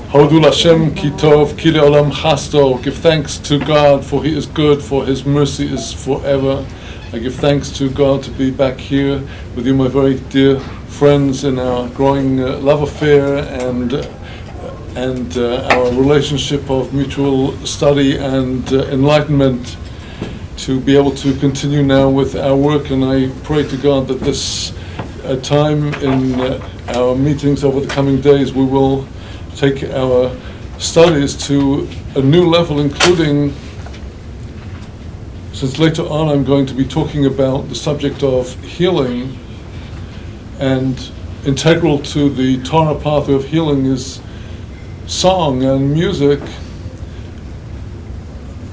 Hodu Lashem ki tov ki le'olam chasto. Give thanks to God, for He is good, for His mercy is forever. I give thanks to God to be back here with you, my very dear friends, in our growing love affair and our relationship of mutual study and enlightenment, to be able to continue now with our work. And I pray to God that this time in our meetings over the coming days, we will take our studies to a new level, including, since later on I'm going to be talking about the subject of healing, and integral to the Torah pathway of healing is song and music.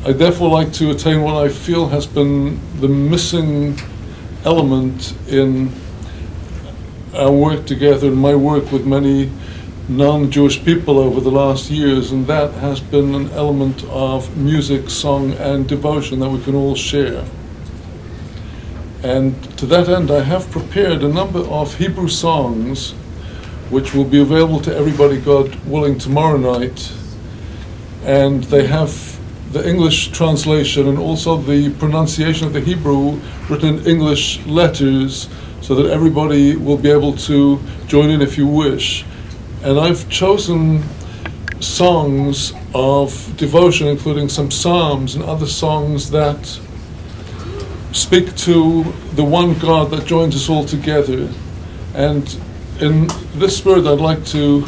I therefore like to attain what I feel has been the missing element in our work together, and my work with many non-Jewish people over the last years, and that has been an element of music, song, and devotion that we can all share. And to that end, I have prepared a number of Hebrew songs which will be available to everybody, God willing, tomorrow night. And they have the English translation and also the pronunciation of the Hebrew written in English letters, so that everybody will be able to join in if you wish. And I've chosen songs of devotion, including some psalms and other songs that speak to the one God that joins us all together. And in this spirit, I'd like to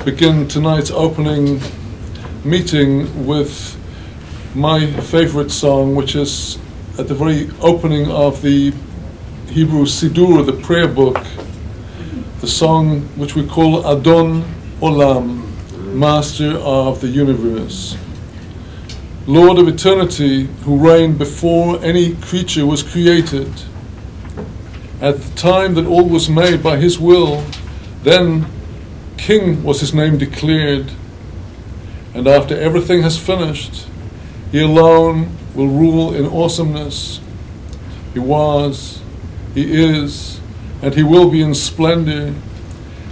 begin tonight's opening meeting with my favorite song, which is at the very opening of the Hebrew Siddur, the prayer book, the song which we call Adon Olam, Master of the Universe. Lord of eternity, who reigned before any creature was created. At the time that all was made by His will, then King was His name declared. And after everything has finished, He alone will rule in awesomeness. He was, He is, and He will be in splendor.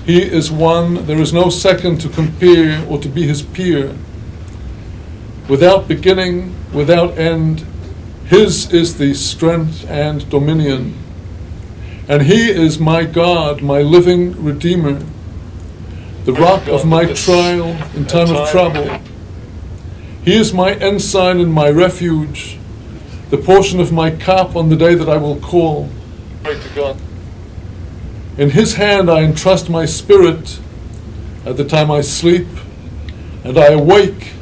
He is one, there is no second to compare or to be His peer. Without beginning, without end, His is the strength and dominion. And He is my God, my living Redeemer, the rock of my trial in time of trouble. He is my ensign and my refuge, the portion of my cup on the day that I will call. Pray to God. In His hand I entrust my spirit at the time I sleep, and I awake,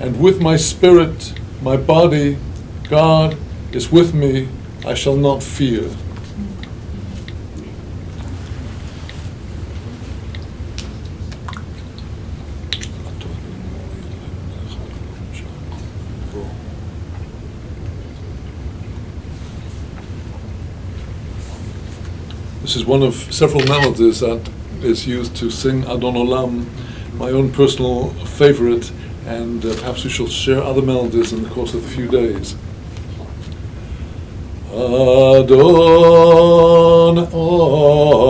and with my spirit, my body, God is with me, I shall not fear. This is one of several melodies that is used to sing Adon Olam, my own personal favorite, and perhaps we shall share other melodies in the course of a few days. Adon Olam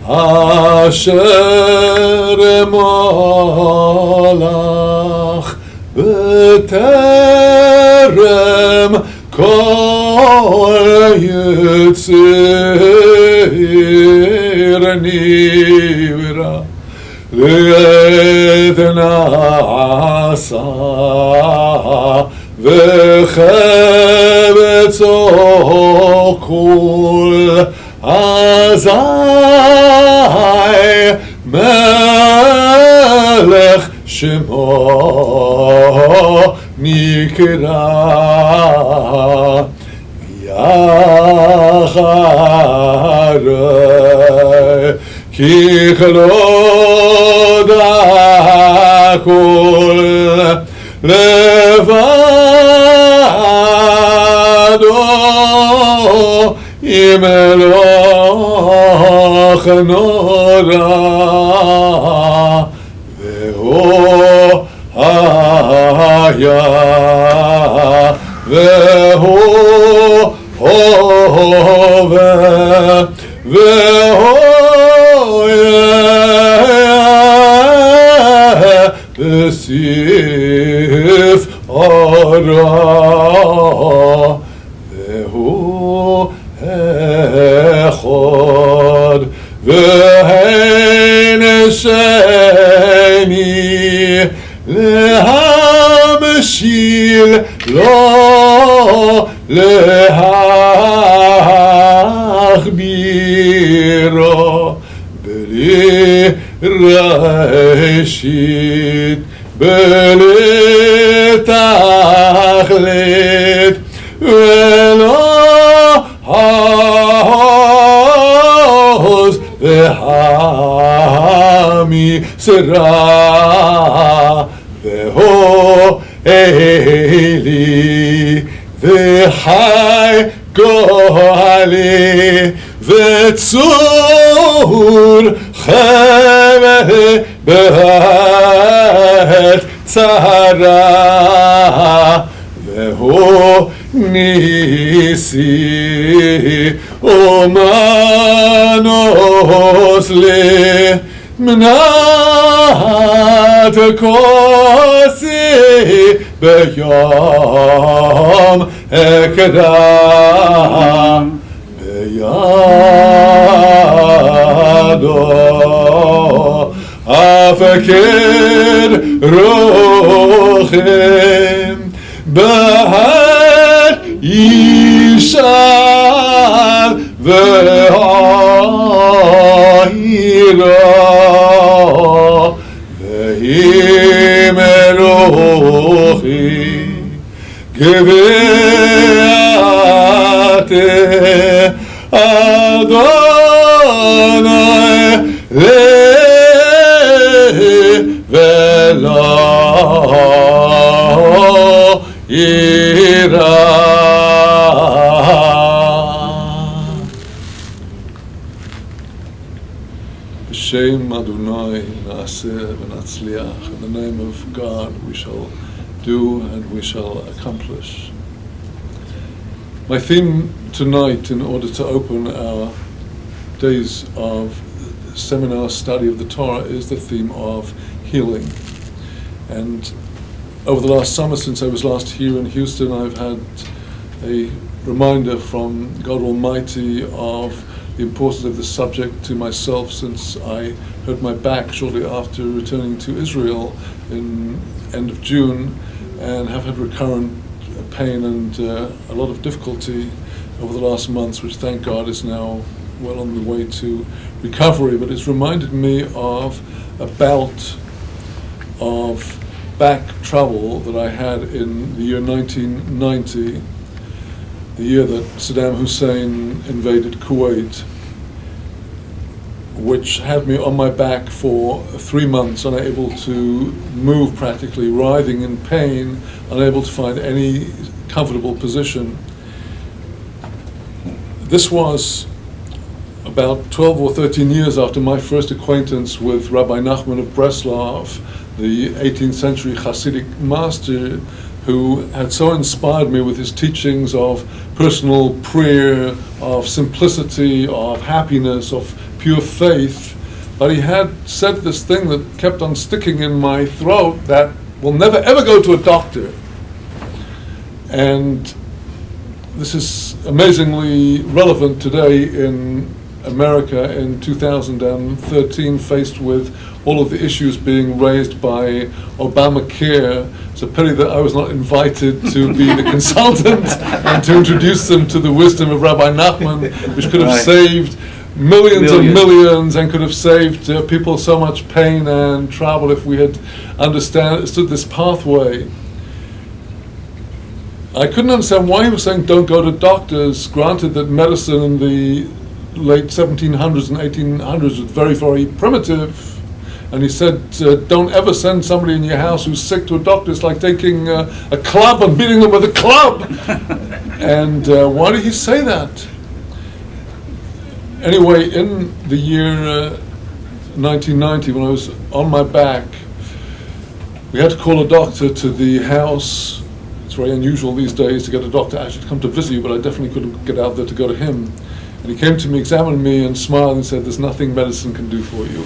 Asher Molach B'terem Kol Yitzir Nivra L'Nasa V'chevetzo Kol Azai Melech Shemo Nikra Yacharei Ki Chlod HaKol Levado Im Eloch Nora Ve'o Haya Ve'o Hove Ve'o echad v'hein sheni lehamshil lo lehachbiro beli rashit beli tachlit velo ha'oz v'hami sera v'ho eli v'chai go'ali v'tzur chemeh b'het tzara v'ho nisi umanos li mnat kosi b'yom ekram b'yado afekir rochim b'hat yishal v'ha'ira v'himerochi geveate Adonai v'lo ira. B'shem Adonai na'aseh v'natzliach. In the name of God we shall do and we shall accomplish. My theme tonight, in order to open our days of seminar study of the Torah, is the theme of healing. And over the last summer, since I was last here in Houston, I've had a reminder from God Almighty of the importance of this subject to myself, since I hurt my back shortly after returning to Israel in end of June, and have had recurrent pain and a lot of difficulty over the last months, which thank God is now well on the way to recovery. But it's reminded me of a bout of back trouble that I had in the year 1990, the year that Saddam Hussein invaded Kuwait, which had me on my back for 3 months, unable to move practically, writhing in pain, unable to find any comfortable position. This was about 12 or 13 years after my first acquaintance with Rabbi Nachman of Breslov, the 18th century Hasidic master, who had so inspired me with his teachings of personal prayer, of simplicity, of happiness, of pure faith. But he had said this thing that kept on sticking in my throat, that we'll never ever go to a doctor. And this is amazingly relevant today in America in 2013, faced with all of the issues being raised by Obamacare. It's a pity that I was not invited to be the consultant and to introduce them to the wisdom of Rabbi Nachman, which could have saved millions and millions, and could have saved people so much pain and trouble if we had understood this pathway. I couldn't understand why he was saying don't go to doctors. Granted that medicine in the late 1700s and 1800s was very, very primitive. And he said, don't ever send somebody in your house who's sick to a doctor. It's like taking a club and beating them with a club. And why did he say that? Anyway, in the year 1990, when I was on my back, we had to call a doctor to the house. It's very unusual these days to get a doctor actually to come to visit you, but I definitely couldn't get out there to go to him. And he came to me, examined me, and smiled and said, "There's nothing medicine can do for you."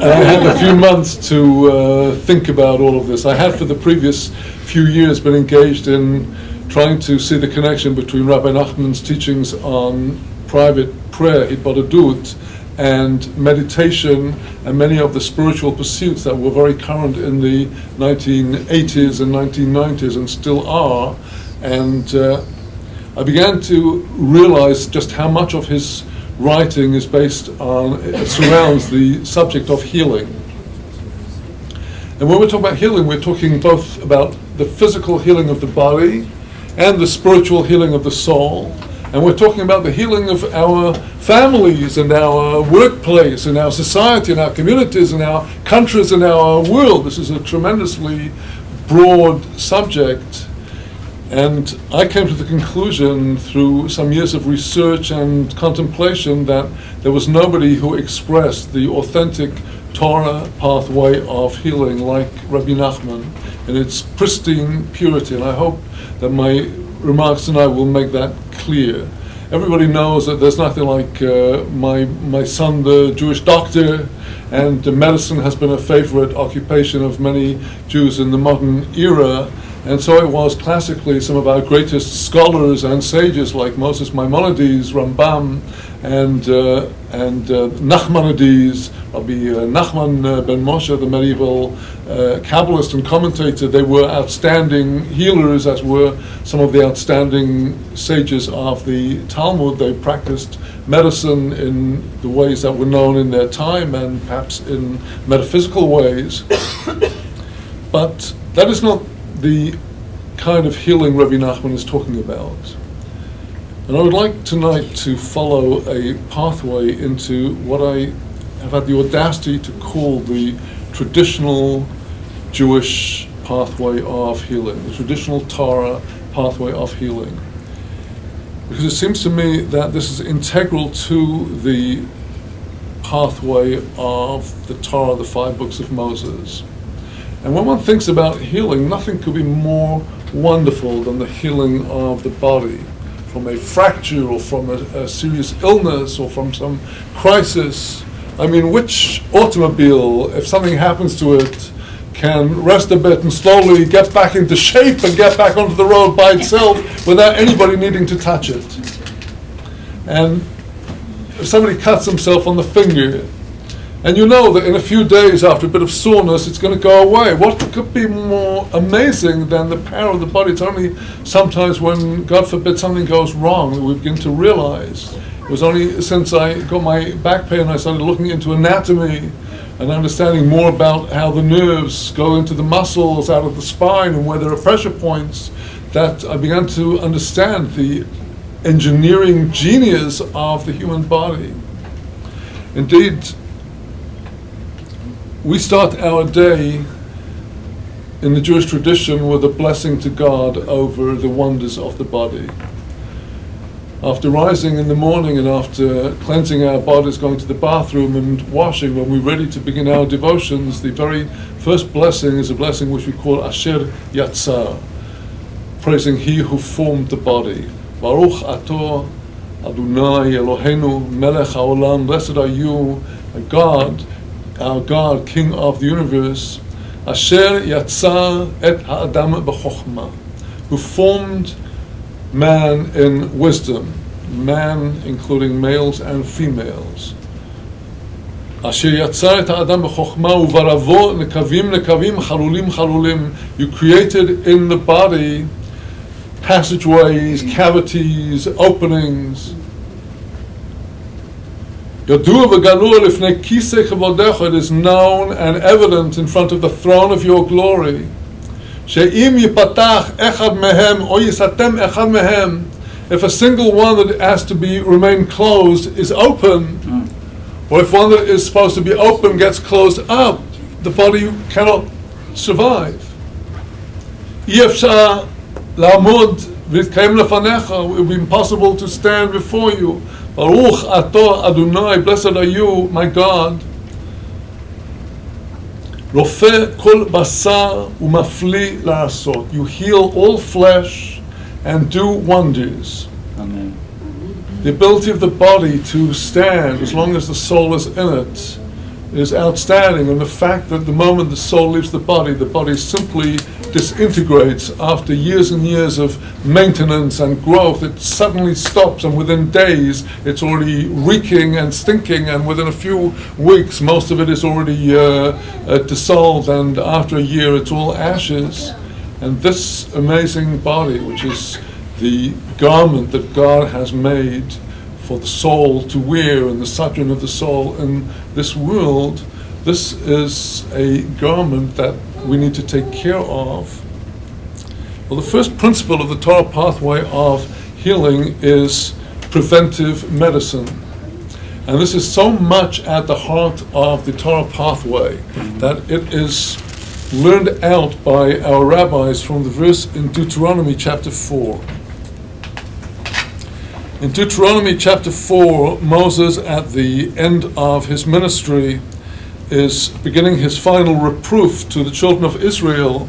And I had a few months to think about all of this. I had for the previous few years been engaged in trying to see the connection between Rabbi Nachman's teachings on private prayer, Hitbodedut, and meditation, and many of the spiritual pursuits that were very current in the 1980s and 1990s and still are. And I began to realize just how much of his writing is based on, it surrounds the subject of healing. And when we're talking about healing, we're talking both about the physical healing of the body and the spiritual healing of the soul. And we're talking about the healing of our families and our workplace and our society and our communities and our countries and our world. This is a tremendously broad subject. And I came to the conclusion through some years of research and contemplation that there was nobody who expressed the authentic Torah pathway of healing like Rabbi Nachman in its pristine purity. And I hope that my remarks tonight will make that clear. Everybody knows that there's nothing like my son, the Jewish doctor, and medicine has been a favorite occupation of many Jews in the modern era. And so it was classically some of our greatest scholars and sages like Moses Maimonides, Rambam, and Nachmanides, Rabbi Nachman ben Moshe, the medieval Kabbalist and commentator. They were outstanding healers, as were some of the outstanding sages of the Talmud. They practiced medicine in the ways that were known in their time and perhaps in metaphysical ways. But that is not the kind of healing Rabbi Nachman is talking about. And I would like tonight to follow a pathway into what I have had the audacity to call the traditional Jewish pathway of healing, the traditional Torah pathway of healing. Because it seems to me that this is integral to the pathway of the Torah, the 5 books of Moses. And when one thinks about healing, nothing could be more wonderful than the healing of the body from a fracture or from a serious illness or from some crisis. I mean, which automobile, if something happens to it, can rest a bit and slowly get back into shape and get back onto the road by itself without anybody needing to touch it? And if somebody cuts himself on the finger, and you know that in a few days after a bit of soreness it's going to go away. What could be more amazing than the power of the body? It's only sometimes when, God forbid, something goes wrong that we begin to realize. It was only since I got my back pain I started looking into anatomy and understanding more about how the nerves go into the muscles out of the spine and where there are pressure points that I began to understand the engineering genius of the human body. Indeed, we start our day in the Jewish tradition with a blessing to God over the wonders of the body. After rising in the morning and after cleansing our bodies, going to the bathroom and washing, when we're ready to begin our devotions, the very first blessing is a blessing which we call Asher Yatzar, praising He who formed the body. Baruch Ato Adonai Eloheinu Melech HaOlam, blessed are you, God, our God, King of the universe, Asher Yatzar et Ha'adam b'chokhmah, who formed man in wisdom, man including males and females. Asher Yatzar et Ha'adam b'chokhmah uvaravo nekavim nekavim chalulim chalulim. You created in the body passageways, cavities, openings. It is known and evident in front of the throne of your glory. If a single one that has to remain closed is open, or if one that is supposed to be open gets closed up, the body cannot survive. It will be impossible to stand before you. Baruch Ato Adonai, blessed are you, my God. Rofeh kol basar umafli la'asot. You heal all flesh and do wonders. Amen. The ability of the body to stand as long as the soul is in it is outstanding, and the fact that the moment the soul leaves the body simply disintegrates after years and years of maintenance and growth. It suddenly stops, and within days it's already reeking and stinking, and within a few weeks most of it is already dissolved, and after a year it's all ashes. And this amazing body, which is the garment that God has made for the soul to wear and the sojourn of the soul in this world, this is a garment that we need to take care of. Well, the first principle of the Torah pathway of healing is preventive medicine. And this is so much at the heart of the Torah pathway that it is learned out by our rabbis from the verse in Deuteronomy chapter 4. In Deuteronomy chapter 4, Moses, at the end of his ministry, is beginning his final reproof to the children of Israel,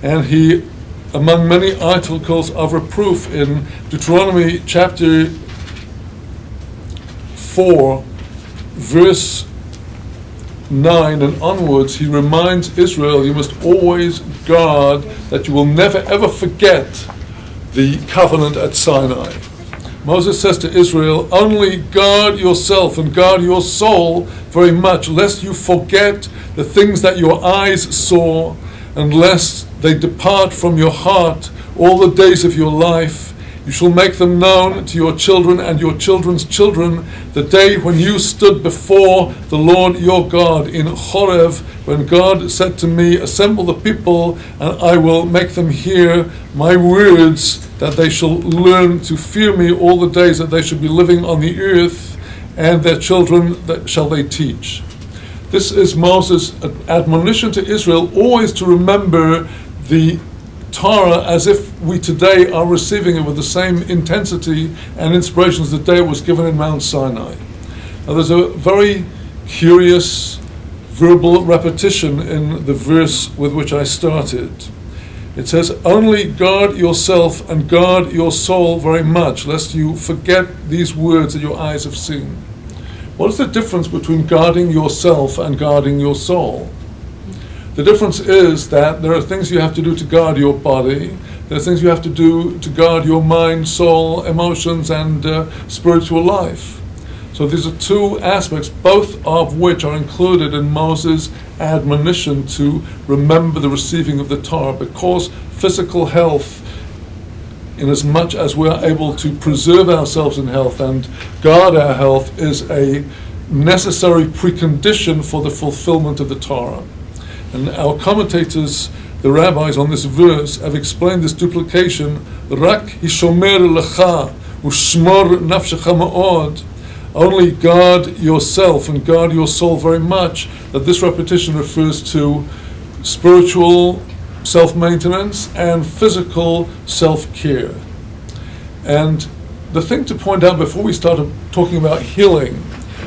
and he, among many articles of reproof in Deuteronomy chapter 4, verse 9 and onwards, he reminds Israel, you must always guard that you will never ever forget the covenant at Sinai. Moses says to Israel, only guard yourself and guard your soul very much, lest you forget the things that your eyes saw, and lest they depart from your heart all the days of your life. You shall make them known to your children and your children's children, the day when you stood before the Lord your God in Horeb, when God said to me, assemble the people, and I will make them hear my words, that they shall learn to fear me all the days that they shall be living on the earth, and their children that shall they teach. This is Moses' admonition to Israel, always to remember the Torah as if we today are receiving it with the same intensity and inspiration as the day it was given in Mount Sinai. Now there's a very curious verbal repetition in the verse with which I started. It says, only guard yourself and guard your soul very much, lest you forget these words that your eyes have seen. What is the difference between guarding yourself and guarding your soul? The difference is that there are things you have to do to guard your body, there are things you have to do to guard your mind, soul, emotions, and spiritual life. So these are two aspects, both of which are included in Moses' admonition to remember the receiving of the Torah, because physical health, in as much as we are able to preserve ourselves in health and guard our health, is a necessary precondition for the fulfillment of the Torah. And our commentators, the rabbis on this verse, have explained this duplication, Rak hishomer lecha ushmor nafshecha ma'od, only guard yourself and guard your soul very much, that this repetition refers to spiritual self-maintenance and physical self-care. And the thing to point out before we start talking about healing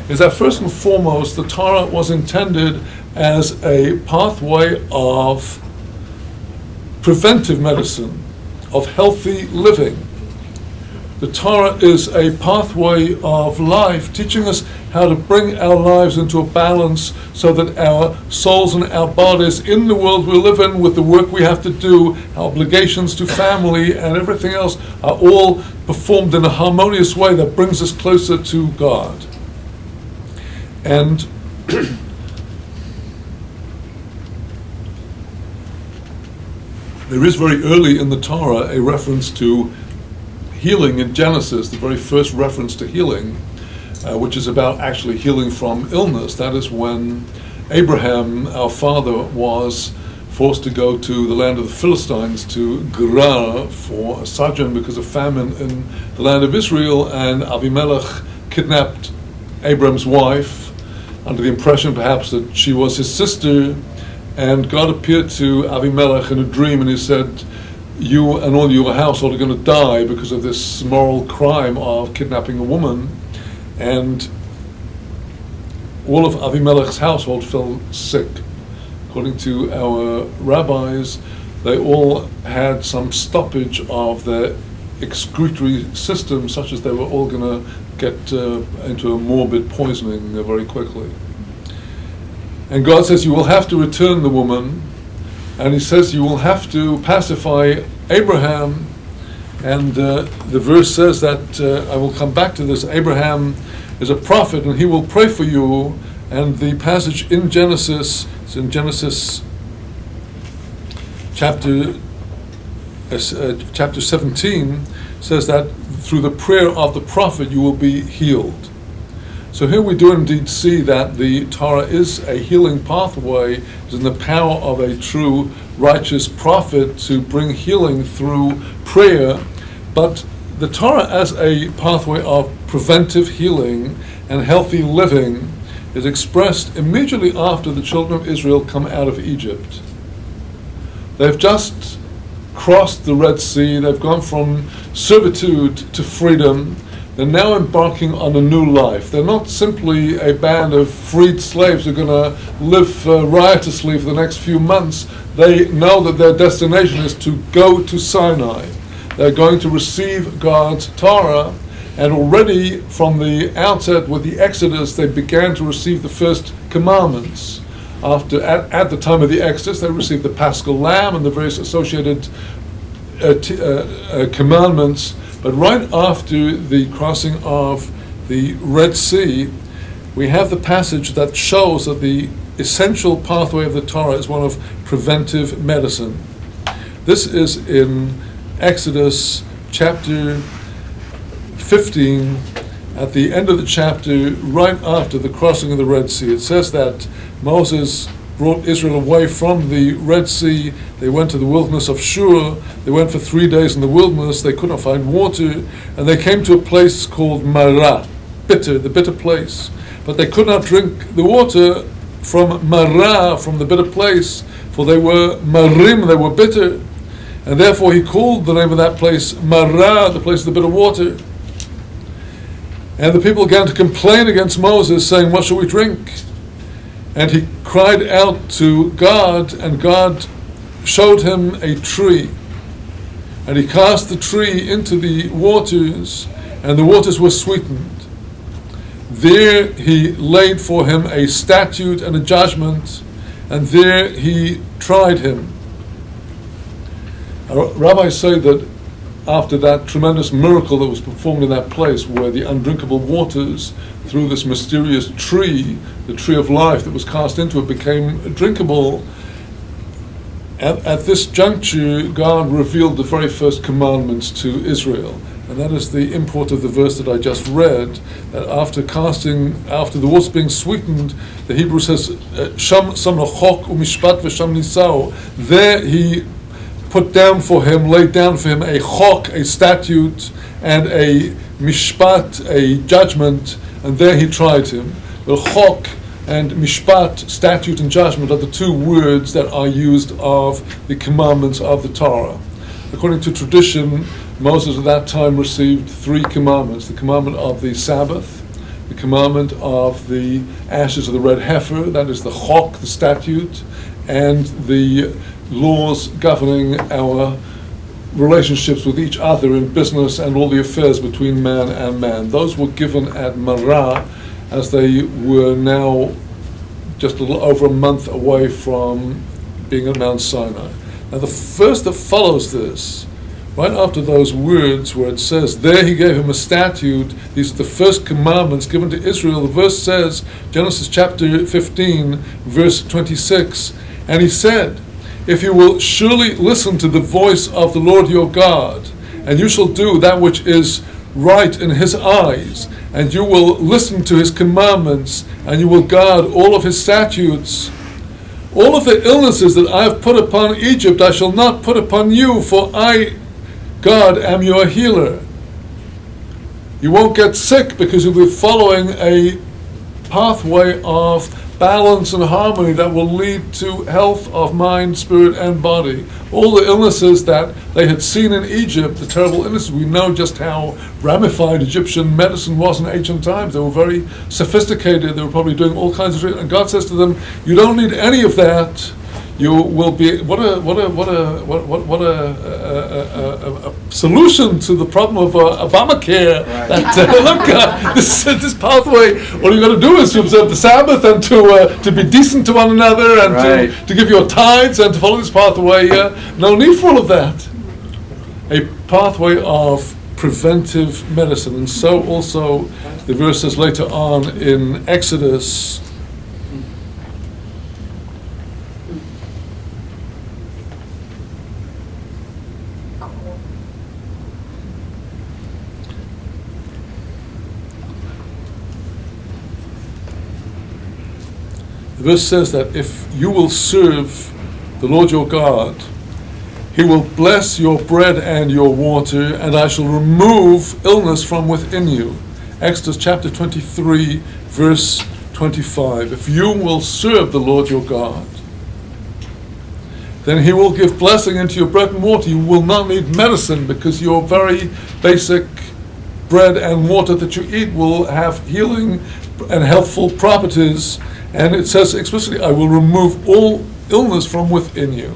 is that first and foremost, the Torah was intended as a pathway of preventive medicine, of healthy living. The Torah is a pathway of life, teaching us how to bring our lives into a balance so that our souls and our bodies in the world we live in, with the work we have to do, our obligations to family and everything else, are all performed in a harmonious way that brings us closer to God. And there is very early in the Torah a reference to healing in Genesis, the very first reference to healing, which is about actually healing from illness. That is when Abraham, our father, was forced to go to the land of the Philistines, to Gerar, for a sojourn because of famine in the land of Israel, and Avimelech kidnapped Abraham's wife under the impression perhaps that she was his sister, and God appeared to Avimelech in a dream and he said, you and all your household are going to die because of this moral crime of kidnapping a woman. And all of Avimelech's household fell sick. According to our rabbis, they all had some stoppage of their excretory system, such as they were all going to get into a morbid poisoning very quickly. And God says, you will have to return the woman, and he says you will have to pacify Abraham. And the verse says that, I will come back to this, Abraham is a prophet and he will pray for you. And the passage in Genesis, it's in Genesis chapter 17, says that through the prayer of the prophet you will be healed. So here we do indeed see that the Torah is a healing pathway, is in the power of a true righteous prophet to bring healing through prayer. But the Torah as a pathway of preventive healing and healthy living is expressed immediately after the children of Israel come out of Egypt. They've just crossed the Red Sea, they've gone from servitude to freedom. They're now embarking on a new life. They're not simply a band of freed slaves who are going to live riotously for the next few months. They know that their destination is to go to Sinai. They're going to receive God's Torah, and already from the outset with the Exodus, they began to receive the first commandments. At the time of the Exodus, they received the Paschal Lamb and the various associated commandments. But right after the crossing of the Red Sea, we have the passage that shows that the essential pathway of the Torah is one of preventive medicine. This is in Exodus chapter 15, at the end of the chapter, right after the crossing of the Red Sea. It says that Moses brought Israel away from the Red Sea. They went to the wilderness of Shur. They went for 3 days in the wilderness. They could not find water, and they came to a place called Marah, bitter, the bitter place. But they could not drink the water from Marah, from the bitter place, for they were marim, they were bitter. And therefore he called the name of that place Marah, the place of the bitter water. And the people began to complain against Moses, saying, what shall we drink? And he cried out to God, and God showed him a tree. And he cast the tree into the waters, and the waters were sweetened. There he laid for him a statute and a judgment, and there he tried him. Rabbis say that after that tremendous miracle that was performed in that place, where the undrinkable waters through this mysterious tree, the tree of life that was cast into it, became drinkable, at this juncture God revealed the very first commandments to Israel. And that is the import of the verse that I just read, that after the waters being sweetened, the Hebrew says, Sham samachok umishpat v'sham nisao. There he laid down for him a chok, a statute, and a mishpat, a judgment, and there he tried him. Well, chok and mishpat, statute and judgment, are the two words that are used of the commandments of the Torah. According to tradition, Moses at that time received 3 commandments: the commandment of the Sabbath, the commandment of the ashes of the red heifer, that is the chok, the statute, and the laws governing our relationships with each other in business and all the affairs between man and man. Those were given at Marah, as they were now just a little over a month away from being at Mount Sinai. Now the verse that follows this, right after those words where it says, there he gave him a statute, these are the first commandments given to Israel, the verse says, Genesis chapter 15, verse 26, and he said, if you will surely listen to the voice of the Lord your God, and you shall do that which is right in his eyes, and you will listen to his commandments, and you will guard all of his statutes, all of the illnesses that I have put upon Egypt I shall not put upon you, for I, God, am your healer. You won't get sick because you'll be following a pathway of balance and harmony that will lead to health of mind, spirit, and body. All the illnesses that they had seen in Egypt, the terrible illnesses, we know just how ramified Egyptian medicine was in ancient times. They were very sophisticated. They were probably doing all kinds of treatment. And God says to them, you don't need any of that. you will be what a solution to the problem of Obamacare. Right. That look, this pathway. All you got to do is to observe the Sabbath and to be decent to one another and Right. to give your tithes and to follow this pathway. No need for all of that. A pathway of preventive medicine, and so also the verses later on in Exodus. The verse says that if you will serve the Lord your God, He will bless your bread and your water, and I shall remove illness from within you. Exodus chapter 23, verse 25. If you will serve the Lord your God, then He will give blessing into your bread and water. You will not need medicine, because your very basic bread and water that you eat will have healing and healthful properties. And it says explicitly, I will remove all illness from within you.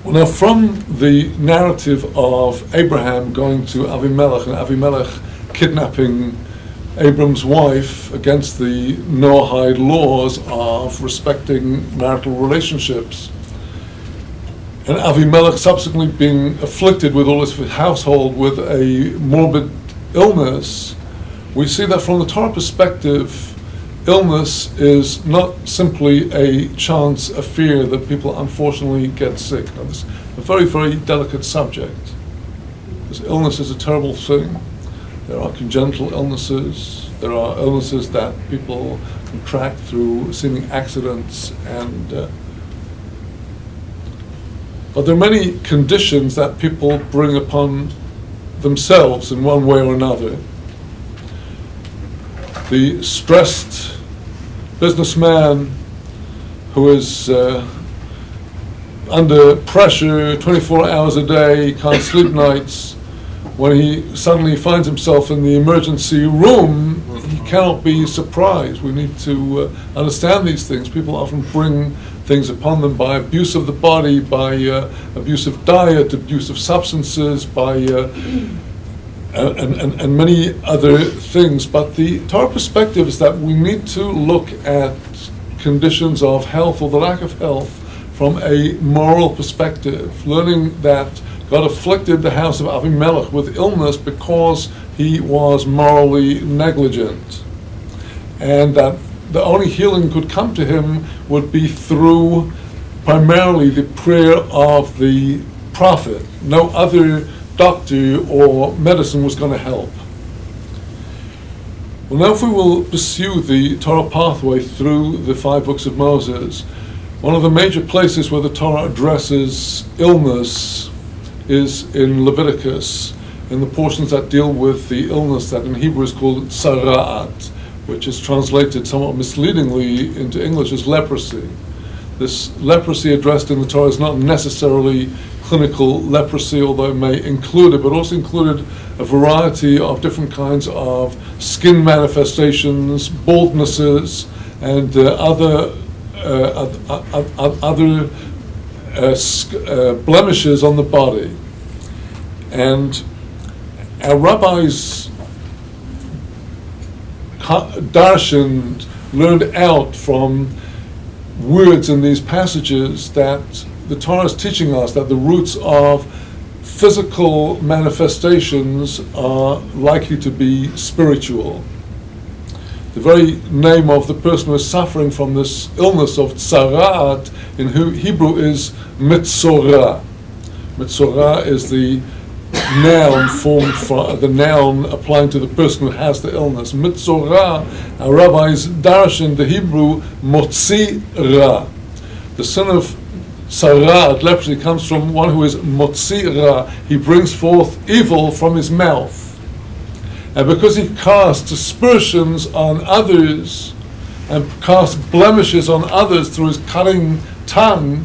Well, now, from the narrative of Abraham going to Avimelech and Avimelech kidnapping Abram's wife against the Noahide laws of respecting marital relationships, and Avimelech subsequently being afflicted with all his household with a morbid illness, we see that from the Torah perspective, illness is not simply a chance affair that people unfortunately get sick. Now, this is a very, very delicate subject, because illness is a terrible thing. There are congenital illnesses, there are illnesses that people contract through seeming accidents, and but there are many conditions that people bring upon themselves in one way or another. The stressed businessman who is under pressure 24 hours a day, can't sleep nights, when he suddenly finds himself in the emergency room, he cannot be surprised. We need to understand these things. People often bring things upon them by abuse of the body, by abuse of diet, abuse of substances, by and many other things. But the Torah perspective is that we need to look at conditions of health or the lack of health from a moral perspective, learning that God afflicted the house of Avimelech with illness because he was morally negligent, and that the only healing could come to him would be through primarily the prayer of the prophet. No other doctor or medicine was going to help. Well, now if we will pursue the Torah pathway through the 5 books of Moses, one of the major places where the Torah addresses illness is in Leviticus, in the portions that deal with the illness that in Hebrew is called tzara'at, which is translated somewhat misleadingly into English as leprosy. This leprosy addressed in the Torah is not necessarily clinical leprosy, although it may include it, but also included a variety of different kinds of skin manifestations, baldnesses, and other blemishes on the body. And our rabbis darshan learned out from words in these passages that the Torah is teaching us that the roots of physical manifestations are likely to be spiritual. The very name of the person who is suffering from this illness of tzara'at in Hebrew is mitzorah. Mitzorah is the noun formed from the noun applying to the person who has the illness. Mitzorah, our rabbis darshan the Hebrew motzi ra. The son of tzara'at, leprosy, comes from one who is motzi ra. He brings forth evil from his mouth. And because he casts aspersions on others and casts blemishes on others through his cutting tongue,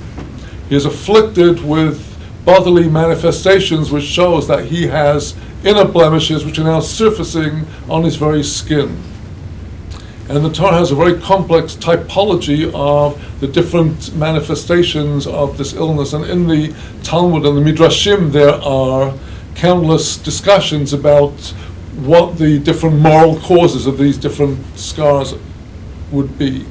he is afflicted with bodily manifestations, which shows that he has inner blemishes which are now surfacing on his very skin. And the Torah has a very complex typology of the different manifestations of this illness. And in the Talmud and the Midrashim, there are countless discussions about what the different moral causes of these different scars would be.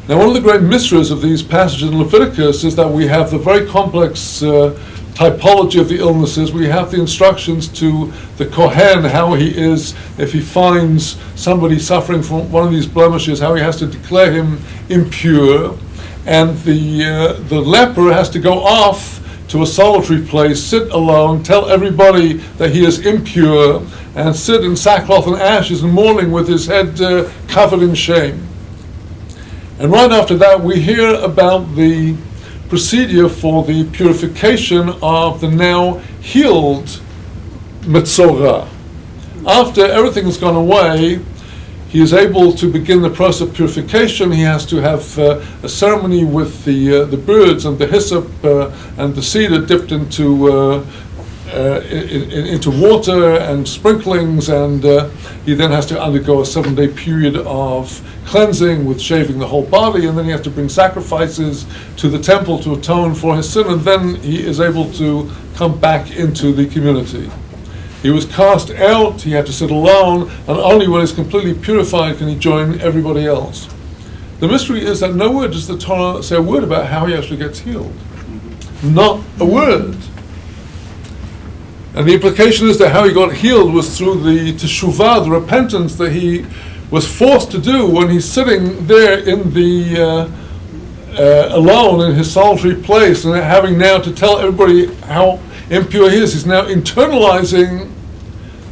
Now, one of the great mysteries of these passages in Leviticus is that we have the very complex typology of the illnesses. We have the instructions to the Kohen, how he is, if he finds somebody suffering from one of these blemishes, how he has to declare him impure. And the leper has to go off to a solitary place, sit alone, tell everybody that he is impure, and sit in sackcloth and ashes and mourning with his head covered in shame. And right after that, we hear about the procedure for the purification of the now healed Metzorah. After everything has gone away, he is able to begin the process of purification. He has to have a ceremony with the birds and the hyssop and the cedar dipped into water and sprinklings, and he then has to undergo a 7-day period of cleansing with shaving the whole body, and then he has to bring sacrifices to the temple to atone for his sin, and then he is able to come back into the community. He was cast out, he had to sit alone, and only when he's completely purified can he join everybody else. The mystery is that nowhere does the Torah say a word about how he actually gets healed. Not a word. And the implication is that how he got healed was through the teshuvah, the repentance that he was forced to do when he's sitting there in the alone in his solitary place, and having now to tell everybody how impure he is. He's now internalizing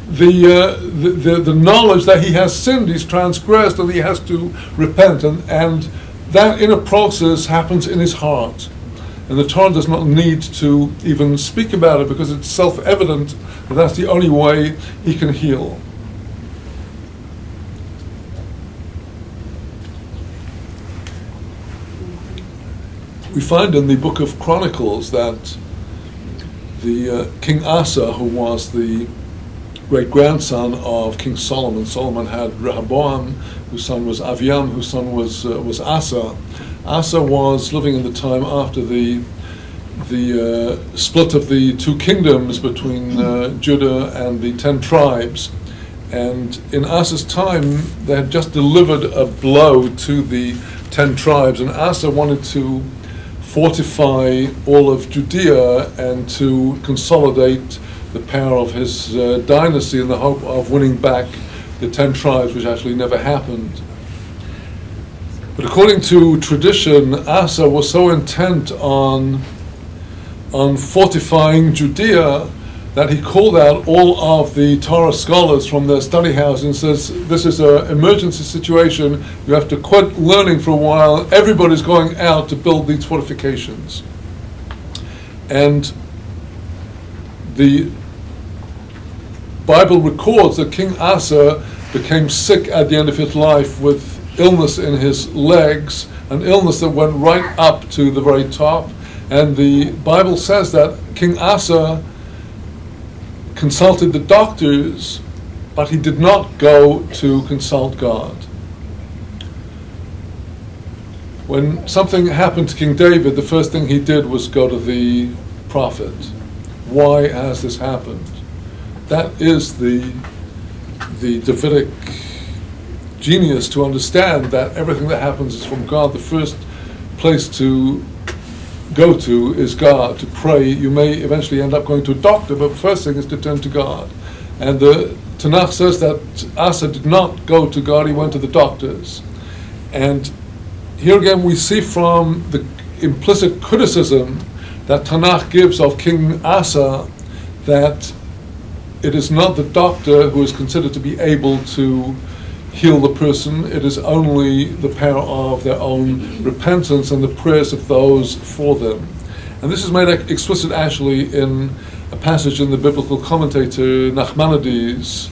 the knowledge that he has sinned, he's transgressed, and he has to repent, and that inner process happens in his heart. And the Torah does not need to even speak about it, because it's self-evident that that's the only way he can heal. We find in the book of Chronicles that the King Asa, who was the great-grandson of King Solomon. Solomon had Rehoboam, whose son was Avraham, whose son was Asa. Asa was living in the time after the split of the two kingdoms between Judah and the 10 tribes. And in Asa's time, they had just delivered a blow to the 10 tribes, and Asa wanted to fortify all of Judea and to consolidate the power of his dynasty in the hope of winning back the 10 tribes, which actually never happened. But according to tradition, Asa was so intent on fortifying Judea that he called out all of the Torah scholars from their study house and says, this is an emergency situation, you have to quit learning for a while, everybody's going out to build these fortifications. And the Bible records that King Asa became sick at the end of his life with illness in his legs, an illness that went right up to the very top. And the Bible says that King Asa consulted the doctors, but he did not go to consult God. When something happened to King David, the first thing he did was go to the prophet. Why has this happened? That is the Davidic genius, to understand that everything that happens is from God. The first place to go to is God, to pray. You may eventually end up going to a doctor, but the first thing is to turn to God. And the Tanakh says that Asa did not go to God, he went to the doctors. And here again we see from the implicit criticism that Tanakh gives of King Asa that it is not the doctor who is considered to be able to heal the person, it is only the power of their own repentance and the prayers of those for them. And this is made explicit actually in a passage in the biblical commentator Nachmanides,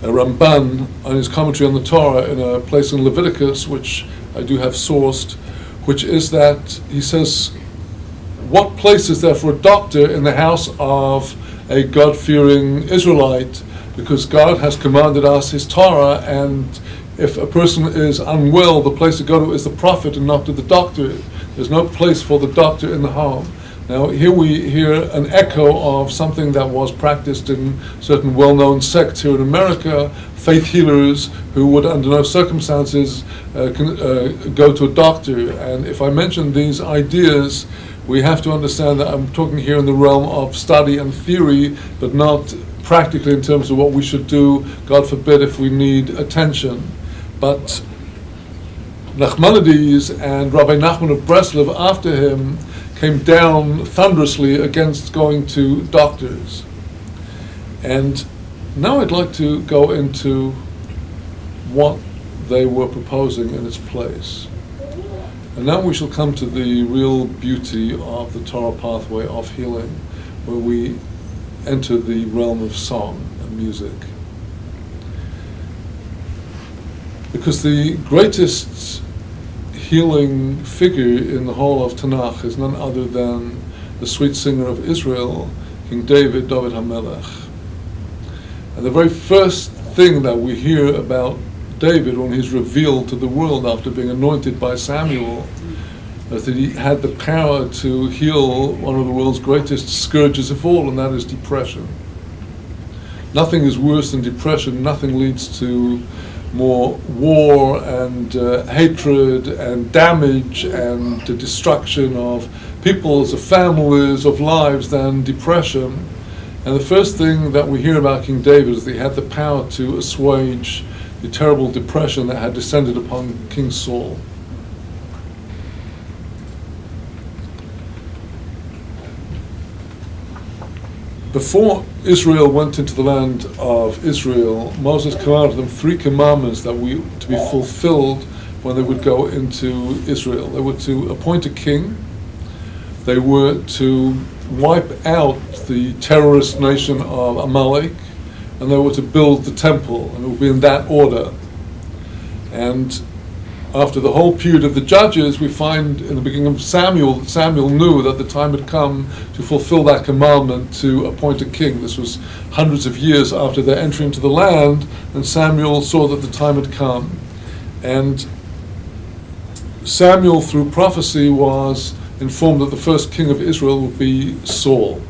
a Ramban, on his commentary on the Torah in a place in Leviticus, which I do have sourced, which is that he says, what place is there for a doctor in the house of a God-fearing Israelite? because God has commanded us His Torah, and if a person is unwell, the place to go to is the prophet and not to the doctor. There's no place for the doctor in the home. Now, here we hear an echo of something that was practiced in certain well-known sects here in America, faith healers who would, under no circumstances, go to a doctor. And if I mention these ideas, we have to understand that I'm talking here in the realm of study and theory, but not practically in terms of what we should do, God forbid, if we need attention. But Nachmanides and Rabbi Nachman of Breslov after him came down thunderously against going to doctors. And now I'd like to go into what they were proposing in its place. And now we shall come to the real beauty of the Torah pathway of healing, where we enter the realm of song and music. Because the greatest healing figure in the whole of Tanakh is none other than the sweet singer of Israel, King David HaMelech. And the very first thing that we hear about David when he's revealed to the world after being anointed by Samuel is that he had the power to heal one of the world's greatest scourges of all, and that is depression. Nothing is worse than depression. Nothing leads to more war and hatred and damage and the destruction of peoples, of families, of lives than depression. And the first thing that we hear about King David is that he had the power to assuage the terrible depression that had descended upon King Saul. Before Israel went into the land of Israel, Moses commanded them 3 commandments that were to be fulfilled when they would go into Israel. They were to appoint a king, they were to wipe out the terrorist nation of Amalek, and they were to build the temple, and it would be in that order. And after the whole period of the Judges, we find in the beginning of Samuel that Samuel knew that the time had come to fulfill that commandment to appoint a king. This was hundreds of years after their entry into the land, and Samuel saw that the time had come. And Samuel, through prophecy, was informed that the first king of Israel would be Saul,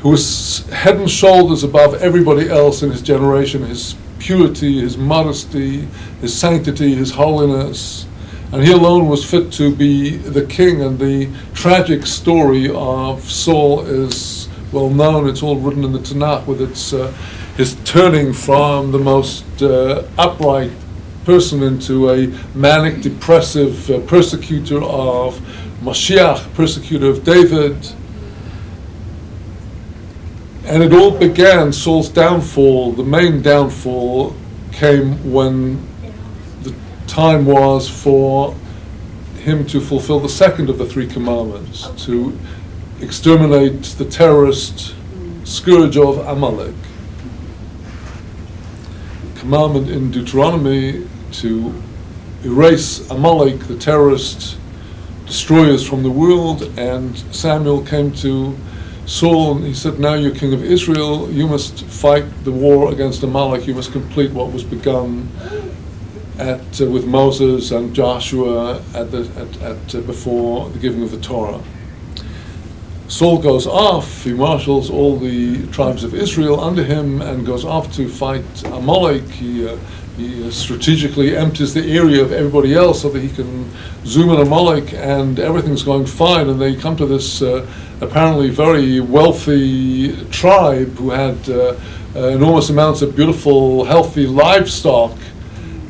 who was head and shoulders above everybody else in his generation, his purity, his modesty, his sanctity, his holiness. And he alone was fit to be the king. And the tragic story of Saul is well known. It's all written in the Tanakh, with his turning from the most upright person into a manic, depressive persecutor of Mashiach, persecutor of David. And it all began, Saul's downfall, the main downfall came when the time was for him to fulfill the second of the 3 commandments, to exterminate the terrorist scourge of Amalek. Commandment in Deuteronomy to erase Amalek, the terrorist destroyers, from the world. And Samuel came to Saul and he said, now you're king of Israel, you must fight the war against Amalek, you must complete what was begun with Moses and Joshua before the giving of the Torah. Saul goes off, he marshals all the tribes of Israel under him and goes off to fight Amalek. He strategically empties the area of everybody else so that he can zoom in Amalek, and everything's going fine. And they come to this apparently very wealthy tribe who had enormous amounts of beautiful, healthy livestock.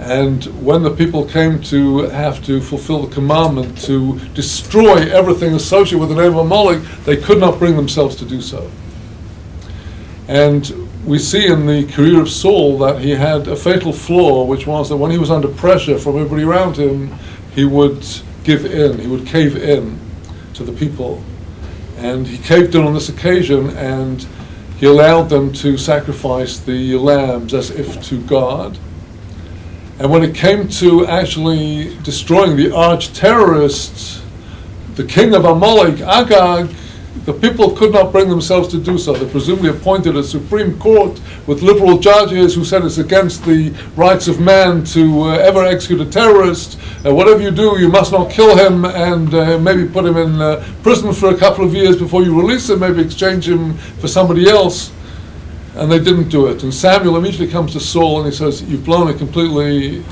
And when the people came to have to fulfill the commandment to destroy everything associated with the name of Amalek, they could not bring themselves to do so. And we see in the career of Saul that he had a fatal flaw, which was that when he was under pressure from everybody around him, he would give in, he would cave in to the people. And he caved in on this occasion, and he allowed them to sacrifice the lambs as if to God. And when it came to actually destroying the arch-terrorist, the king of Amalek, Agag, the people could not bring themselves to do so. They presumably appointed a Supreme Court with liberal judges who said it's against the rights of man to ever execute a terrorist. Whatever you do, you must not kill him, and maybe put him in prison for a couple of years before you release him, maybe exchange him for somebody else. And they didn't do it. And Samuel immediately comes to Saul and he says, you've blown it completely.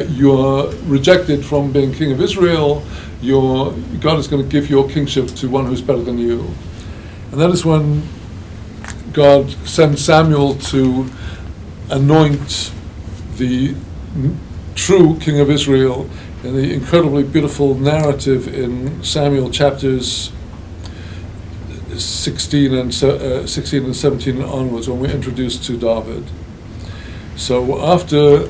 You're rejected from being king of Israel. God is going to give your kingship to one who's better than you. And that is when God sends Samuel to anoint the true king of Israel in the incredibly beautiful narrative in Samuel chapters 16 and 17 onwards, when we're introduced to David. So after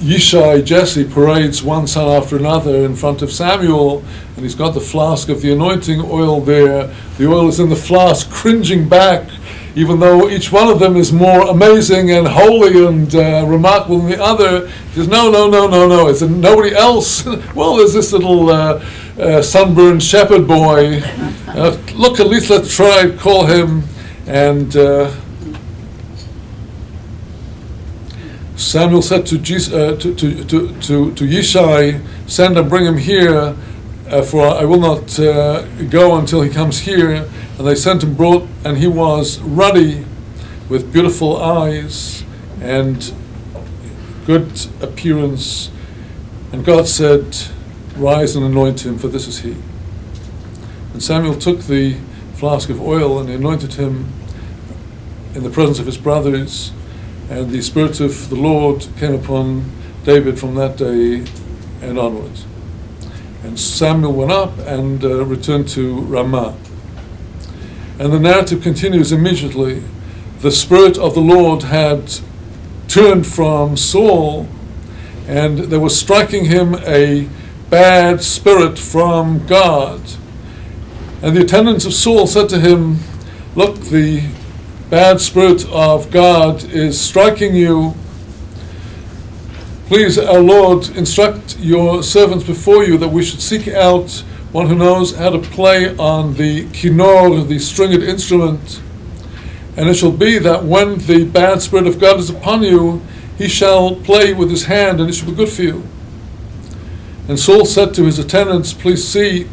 Jesse parades one son after another in front of Samuel, and he's got the flask of the anointing oil there. The oil is in the flask, cringing back, even though each one of them is more amazing and holy and remarkable than the other. He says, no, it's nobody else. Well, there's this little sunburned shepherd boy. Look, at least let's try and call him. And Samuel said to Yishai, send and bring him here, for I will not go until he comes here. And they sent and brought, and he was ruddy, with beautiful eyes and good appearance. And God said, rise and anoint him, for this is he. And Samuel took the flask of oil and anointed him in the presence of his brothers. And the Spirit of the Lord came upon David from that day and onwards. And Samuel went up and returned to Ramah. And the narrative continues immediately. The Spirit of the Lord had turned from Saul, and they were striking him a bad spirit from God. And the attendants of Saul said to him, look, the bad spirit of God is striking you. Please, our Lord, instruct your servants before you that we should seek out one who knows how to play on the kinor, the stringed instrument. And it shall be that when the bad spirit of God is upon you, he shall play with his hand, and it shall be good for you. And Saul said to his attendants, please see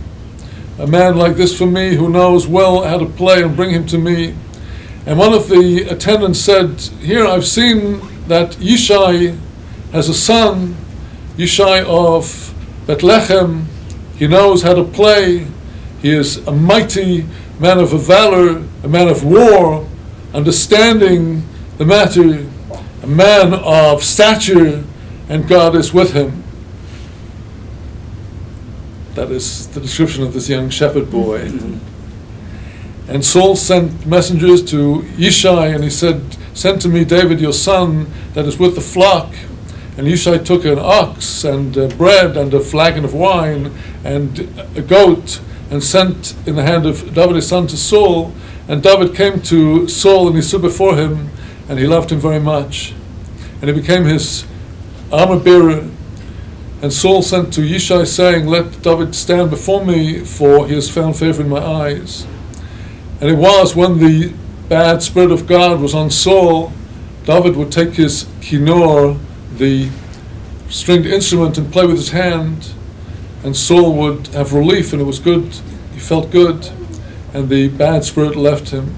a man like this for me, who knows well how to play, and bring him to me. And one of the attendants said, here, I've seen that Yishai has a son, Yishai of Bethlehem. He knows how to play. He is a mighty man of valor, a man of war, understanding the matter, a man of stature, and God is with him. That is the description of this young shepherd boy. And Saul sent messengers to Yishai, and he said, send to me David your son that is with the flock. And Yishai took an ox and bread and a flagon of wine and a goat, and sent in the hand of David his son to Saul. And David came to Saul, and he stood before him, and he loved him very much. And he became his armor bearer. And Saul sent to Yishai, saying, let David stand before me, for he has found favor in my eyes. And it was when the bad spirit of God was on Saul, David would take his kinor, the stringed instrument, and play with his hand, and Saul would have relief, and it was good. He felt good, and the bad spirit left him.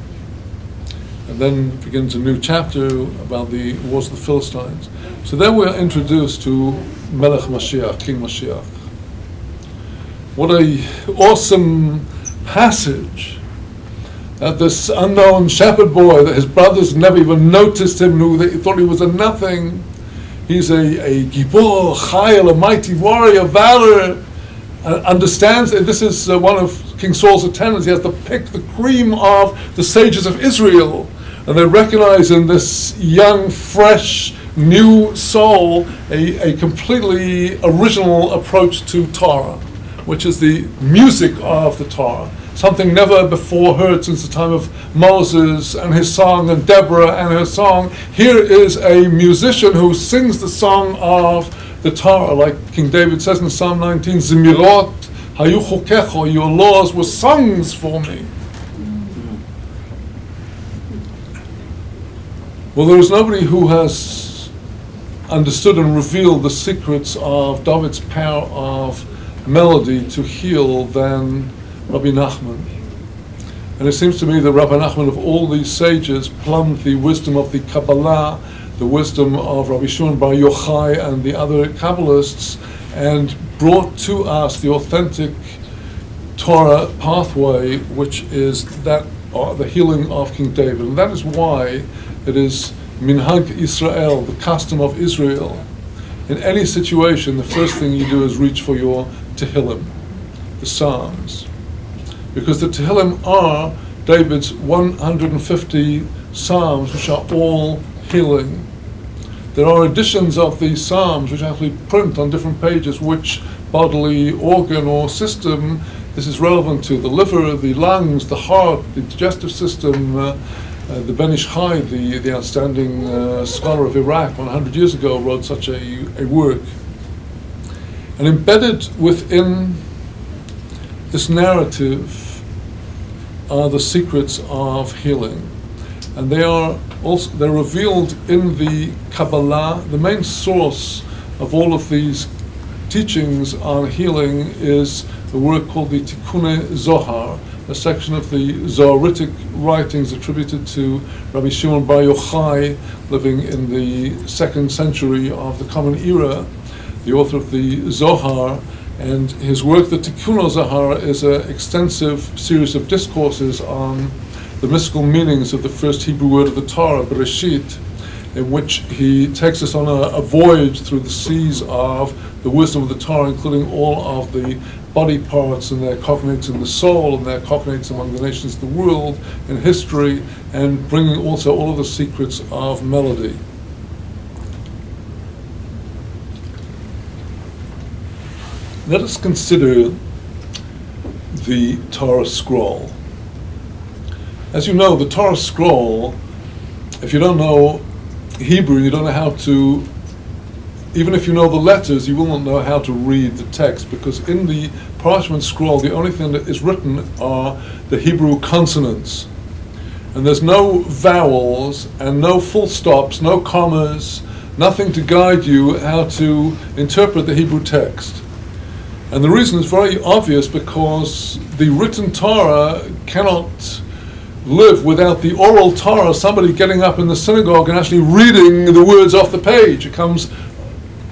And then begins a new chapter about the wars of the Philistines. So then we're introduced to Melech Mashiach, King Mashiach. What a awesome passage! That this unknown shepherd boy, that his brothers never even noticed him, who they thought he was a nothing. He's a gibor, chayil, a mighty warrior, valor, understands. And this is one of King Saul's attendants. He has to pick the cream of the sages of Israel. And they recognize in this young, fresh, new soul a completely original approach to Torah, which is the music of the Torah. Something never before heard since the time of Moses and his song, and Deborah and her song. Here is a musician who sings the song of the Torah, like King David says in Psalm 19, Zemirot Hayu chokecho, your laws were songs for me. Well, there is nobody who has understood and revealed the secrets of David's power of melody to heal than Rabbi Nachman. And it seems to me that Rabbi Nachman, of all these sages, plumbed the wisdom of the Kabbalah, the wisdom of Rabbi Shimon Bar Yochai and the other Kabbalists, and brought to us the authentic Torah pathway, which is that the healing of King David. And that is why it is Minhag Israel, the custom of Israel. In any situation, the first thing you do is reach for your Tehillim, the Psalms. Because the Tehillim are David's 150 Psalms, which are all healing. There are editions of these Psalms which actually print on different pages which bodily organ or system this is relevant to: the liver, the lungs, the heart, the digestive system. The Ben Ish Chai, the outstanding scholar of Iraq 100 years ago, wrote such a work. And embedded within this narrative are the secrets of healing. And they're revealed in the Kabbalah. The main source of all of these teachings on healing is the work called the Tikkun Zohar, a section of the Zoharitic writings attributed to Rabbi Shimon Bar Yochai, living in the 2nd century of the Common Era, the author of the Zohar. And his work, the Tikkun Zohar, is an extensive series of discourses on the mystical meanings of the first Hebrew word of the Torah, Bereshit, in which he takes us on a voyage through the seas of the wisdom of the Torah, including all of the body parts and their cognates in the soul and their cognates among the nations of the world in history, and bringing also all of the secrets of melody. Let us consider the Torah scroll. As you know, the Torah scroll, if you don't know Hebrew, you don't know how to, even if you know the letters, you will not know how to read the text, because in the parchment scroll, the only thing that is written are the Hebrew consonants. And there's no vowels and no full stops, no commas, nothing to guide you how to interpret the Hebrew text. And the reason is very obvious, because the written Torah cannot live without the oral Torah, somebody getting up in the synagogue and actually reading the words off the page. It comes,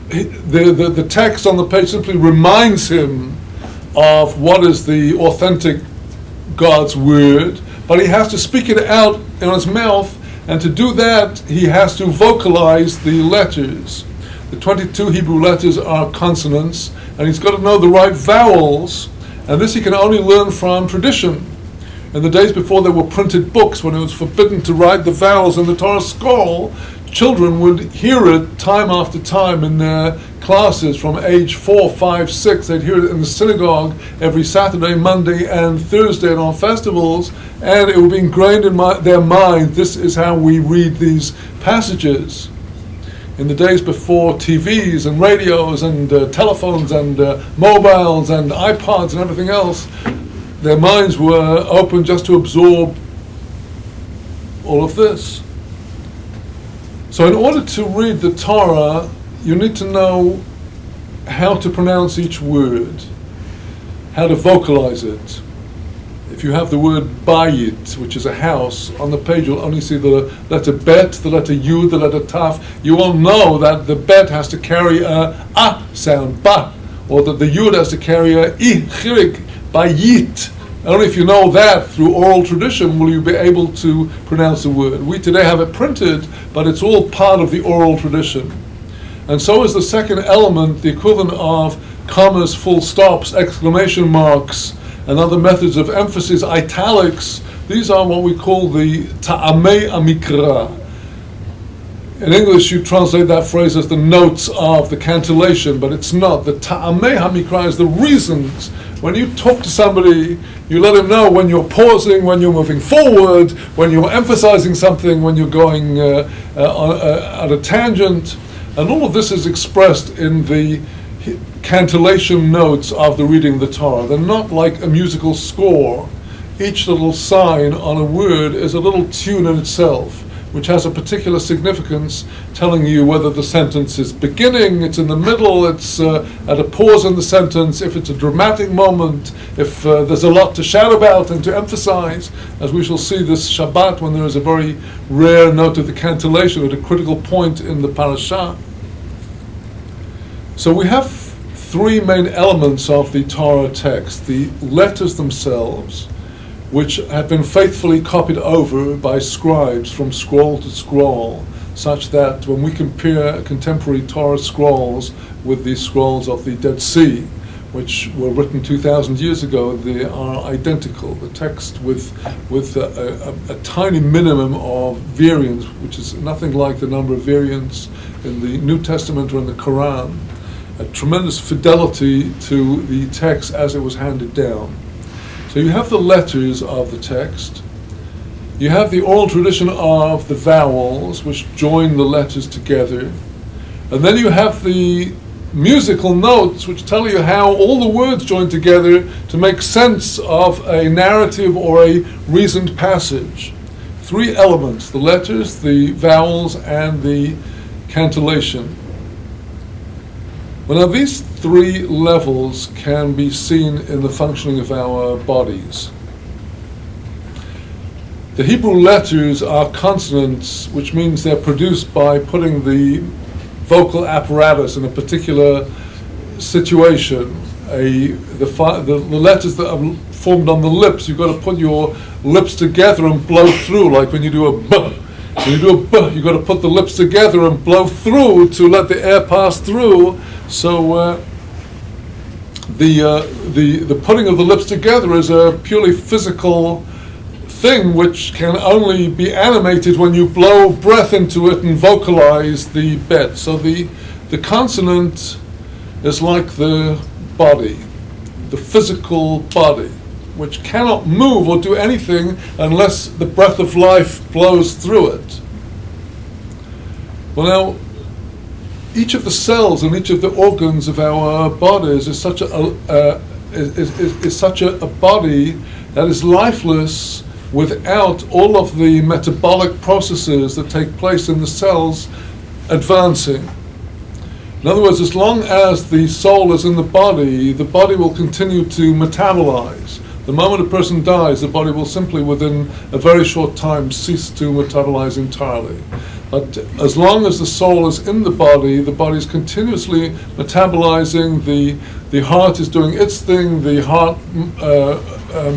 the text on the page simply reminds him of what is the authentic God's word, but he has to speak it out in his mouth, and to do that he has to vocalize the letters. The 22 Hebrew letters are consonants, and he's got to know the right vowels, and this he can only learn from tradition. In the days before there were printed books, when it was forbidden to write the vowels in the Torah scroll, children would hear it time after time in their classes from age 4, 5, 6. They'd hear it in the synagogue every Saturday, Monday, and Thursday, and on festivals, and it would be ingrained in their mind, this is how we read these passages. In the days before TVs and radios and telephones and mobiles and iPods and everything else, their minds were open just to absorb all of this. So in order to read the Torah, you need to know how to pronounce each word, how to vocalize it. If you have the word bayit, which is a house, on the page you'll only see the letter bet, the letter yud, the letter taf. You will know that the bet has to carry a sound, ba, or that the yud has to carry a i, chirik, bayit. Only if you know that through oral tradition will you be able to pronounce the word. We today have it printed, but it's all part of the oral tradition. And so is the second element, the equivalent of commas, full stops, exclamation marks, and other methods of emphasis, italics. These are what we call the ta'amei amikra. In English, you translate that phrase as the notes of the cantillation, but it's not. The ta'amei hamikra is the reasons. When you talk to somebody, you let them know when you're pausing, when you're moving forward, when you're emphasizing something, when you're going at a tangent. And all of this is expressed in the cantillation notes of the reading of the Torah. They're not like a musical score. Each little sign on a word is a little tune in itself, which has a particular significance, telling you whether the sentence is beginning, it's in the middle, it's at a pause in the sentence, if it's a dramatic moment, if there's a lot to shout about and to emphasize, as we shall see this Shabbat when there is a very rare note of the cantillation at a critical point in the parasha. So we have three main elements of the Torah text: the letters themselves, which have been faithfully copied over by scribes from scroll to scroll, such that when we compare contemporary Torah scrolls with the scrolls of the Dead Sea, which were written 2,000 years ago, they are identical. The text with a tiny minimum of variance, which is nothing like the number of variants in the New Testament or in the Quran, a tremendous fidelity to the text as it was handed down. So you have the letters of the text, you have the oral tradition of the vowels, which join the letters together, and then you have the musical notes, which tell you how all the words join together to make sense of a narrative or a reasoned passage. Three elements: the letters, the vowels, and the cantillation. Well, now these three levels can be seen in the functioning of our bodies. The Hebrew letters are consonants, which means they're produced by putting the vocal apparatus in a particular situation. The letters that are formed on the lips, you've got to put your lips together and blow through, like when you do a b. When you do a b, you've got to put the lips together and blow through to let the air pass through. So the putting of the lips together is a purely physical thing which can only be animated when you blow breath into it and vocalize the bet. So the consonant is like the body, the physical body, which cannot move or do anything unless the breath of life blows through it. Well, now, each of the cells and each of the organs of our bodies is such a body that is lifeless without all of the metabolic processes that take place in the cells advancing. In other words, as long as the soul is in the body will continue to metabolize. The moment a person dies, the body will simply, within a very short time, cease to metabolize entirely. But as long as the soul is in the body is continuously metabolizing. The heart is doing its thing, the heart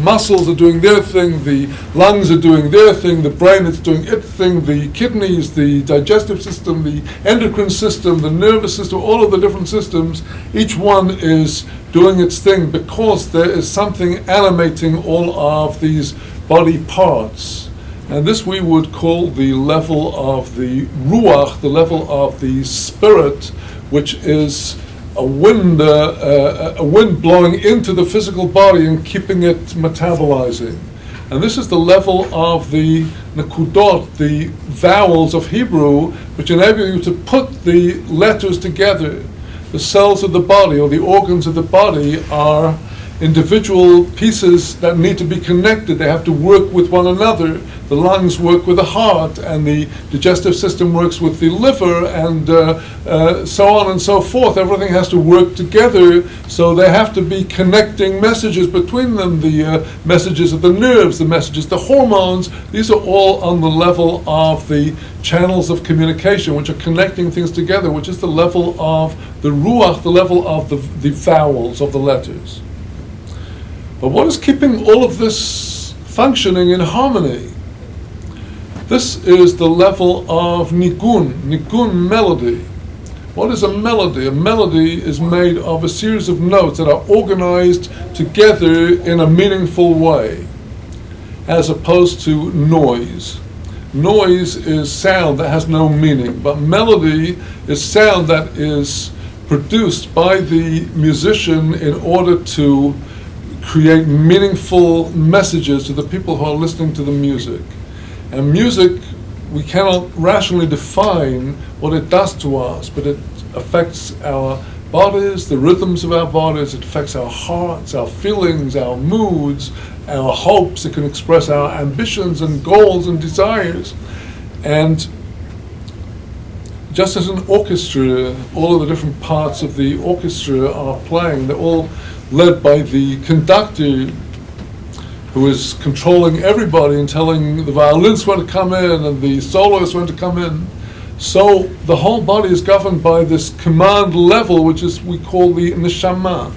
muscles are doing their thing, the lungs are doing their thing, the brain is doing its thing, the kidneys, the digestive system, the endocrine system, the nervous system, all of the different systems, each one is doing its thing because there is something animating all of these body parts. And this we would call the level of the ruach, the level of the spirit, which is a wind blowing into the physical body and keeping it metabolizing. And this is the level of the nekudot, the vowels of Hebrew, which enable you to put the letters together. The cells of the body, or the organs of the body, are individual pieces that need to be connected. They have to work with one another. The lungs work with the heart, and the digestive system works with the liver, and so on and so forth. Everything has to work together, so they have to be connecting messages between them, the messages of the nerves, the messages, the hormones. These are all on the level of the channels of communication, which are connecting things together, which is the level of the ruach, the level of the vowels of the letters. But what is keeping all of this functioning in harmony? This is the level of nigun, melody. What is a melody? A melody is made of a series of notes that are organized together in a meaningful way, as opposed to noise. Noise is sound that has no meaning, but melody is sound that is produced by the musician in order to create meaningful messages to the people who are listening to the music. And music, we cannot rationally define what it does to us, but it affects our bodies, the rhythms of our bodies. It affects our hearts, our feelings, our moods, our hopes. It can express our ambitions and goals and desires. And just as an orchestra, all of the different parts of the orchestra are playing. They're all led by the conductor, who is controlling everybody and telling the violins when to come in and the soloists when to come in. So the whole body is governed by this command level, which is we call the neshama.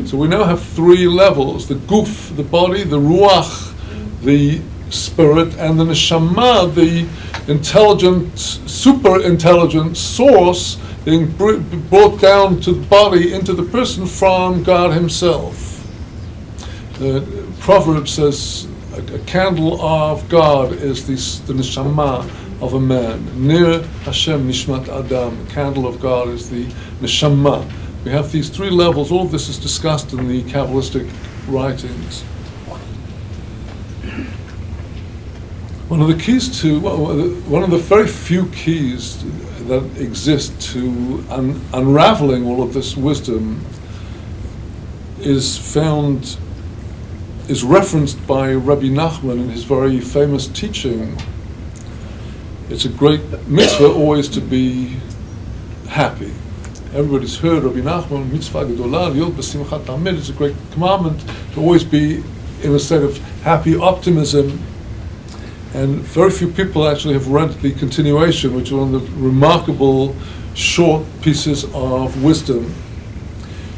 So we now have three levels: the guf, the body; the ruach, the spirit; and the neshama, the intelligent, super intelligent source being brought down to the body, into the person from God Himself. The Proverb says a candle of God is the neshama of a man. Nir Hashem nishmat Adam. The candle of God is the neshama. We have these three levels. All of this is discussed in the Kabbalistic writings. One of the very few keys that exist to unraveling all of this wisdom is referenced by Rabbi Nachman in his very famous teaching. It's a great mitzvah always to be happy. Everybody's heard Rabbi Nachman, mitzvah gedolah, liot b'simchat tamid. It's a great commandment to always be in a state of happy optimism. And very few people actually have read the continuation, which is one of the remarkable short pieces of wisdom,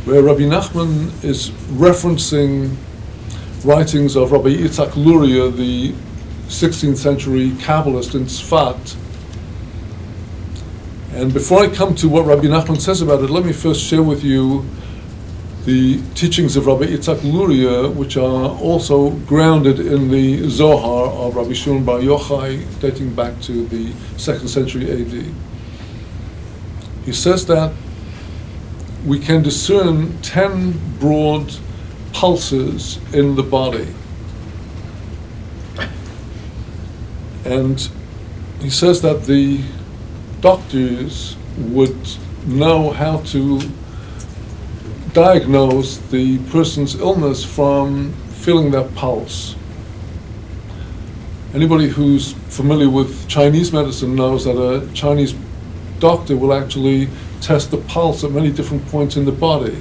where Rabbi Nachman is referencing writings of Rabbi Yitzhak Luria, the 16th century Kabbalist in Tzfat. And before I come to what Rabbi Nachman says about it, let me first share with you the teachings of Rabbi Yitzhak Luria, which are also grounded in the Zohar of Rabbi Shimon Bar Yochai, dating back to the 2nd century AD. He says that we can discern 10 broad pulses in the body. And he says that the doctors would know how to diagnose the person's illness from feeling their pulse. Anybody who's familiar with Chinese medicine knows that a Chinese doctor will actually test the pulse at many different points in the body.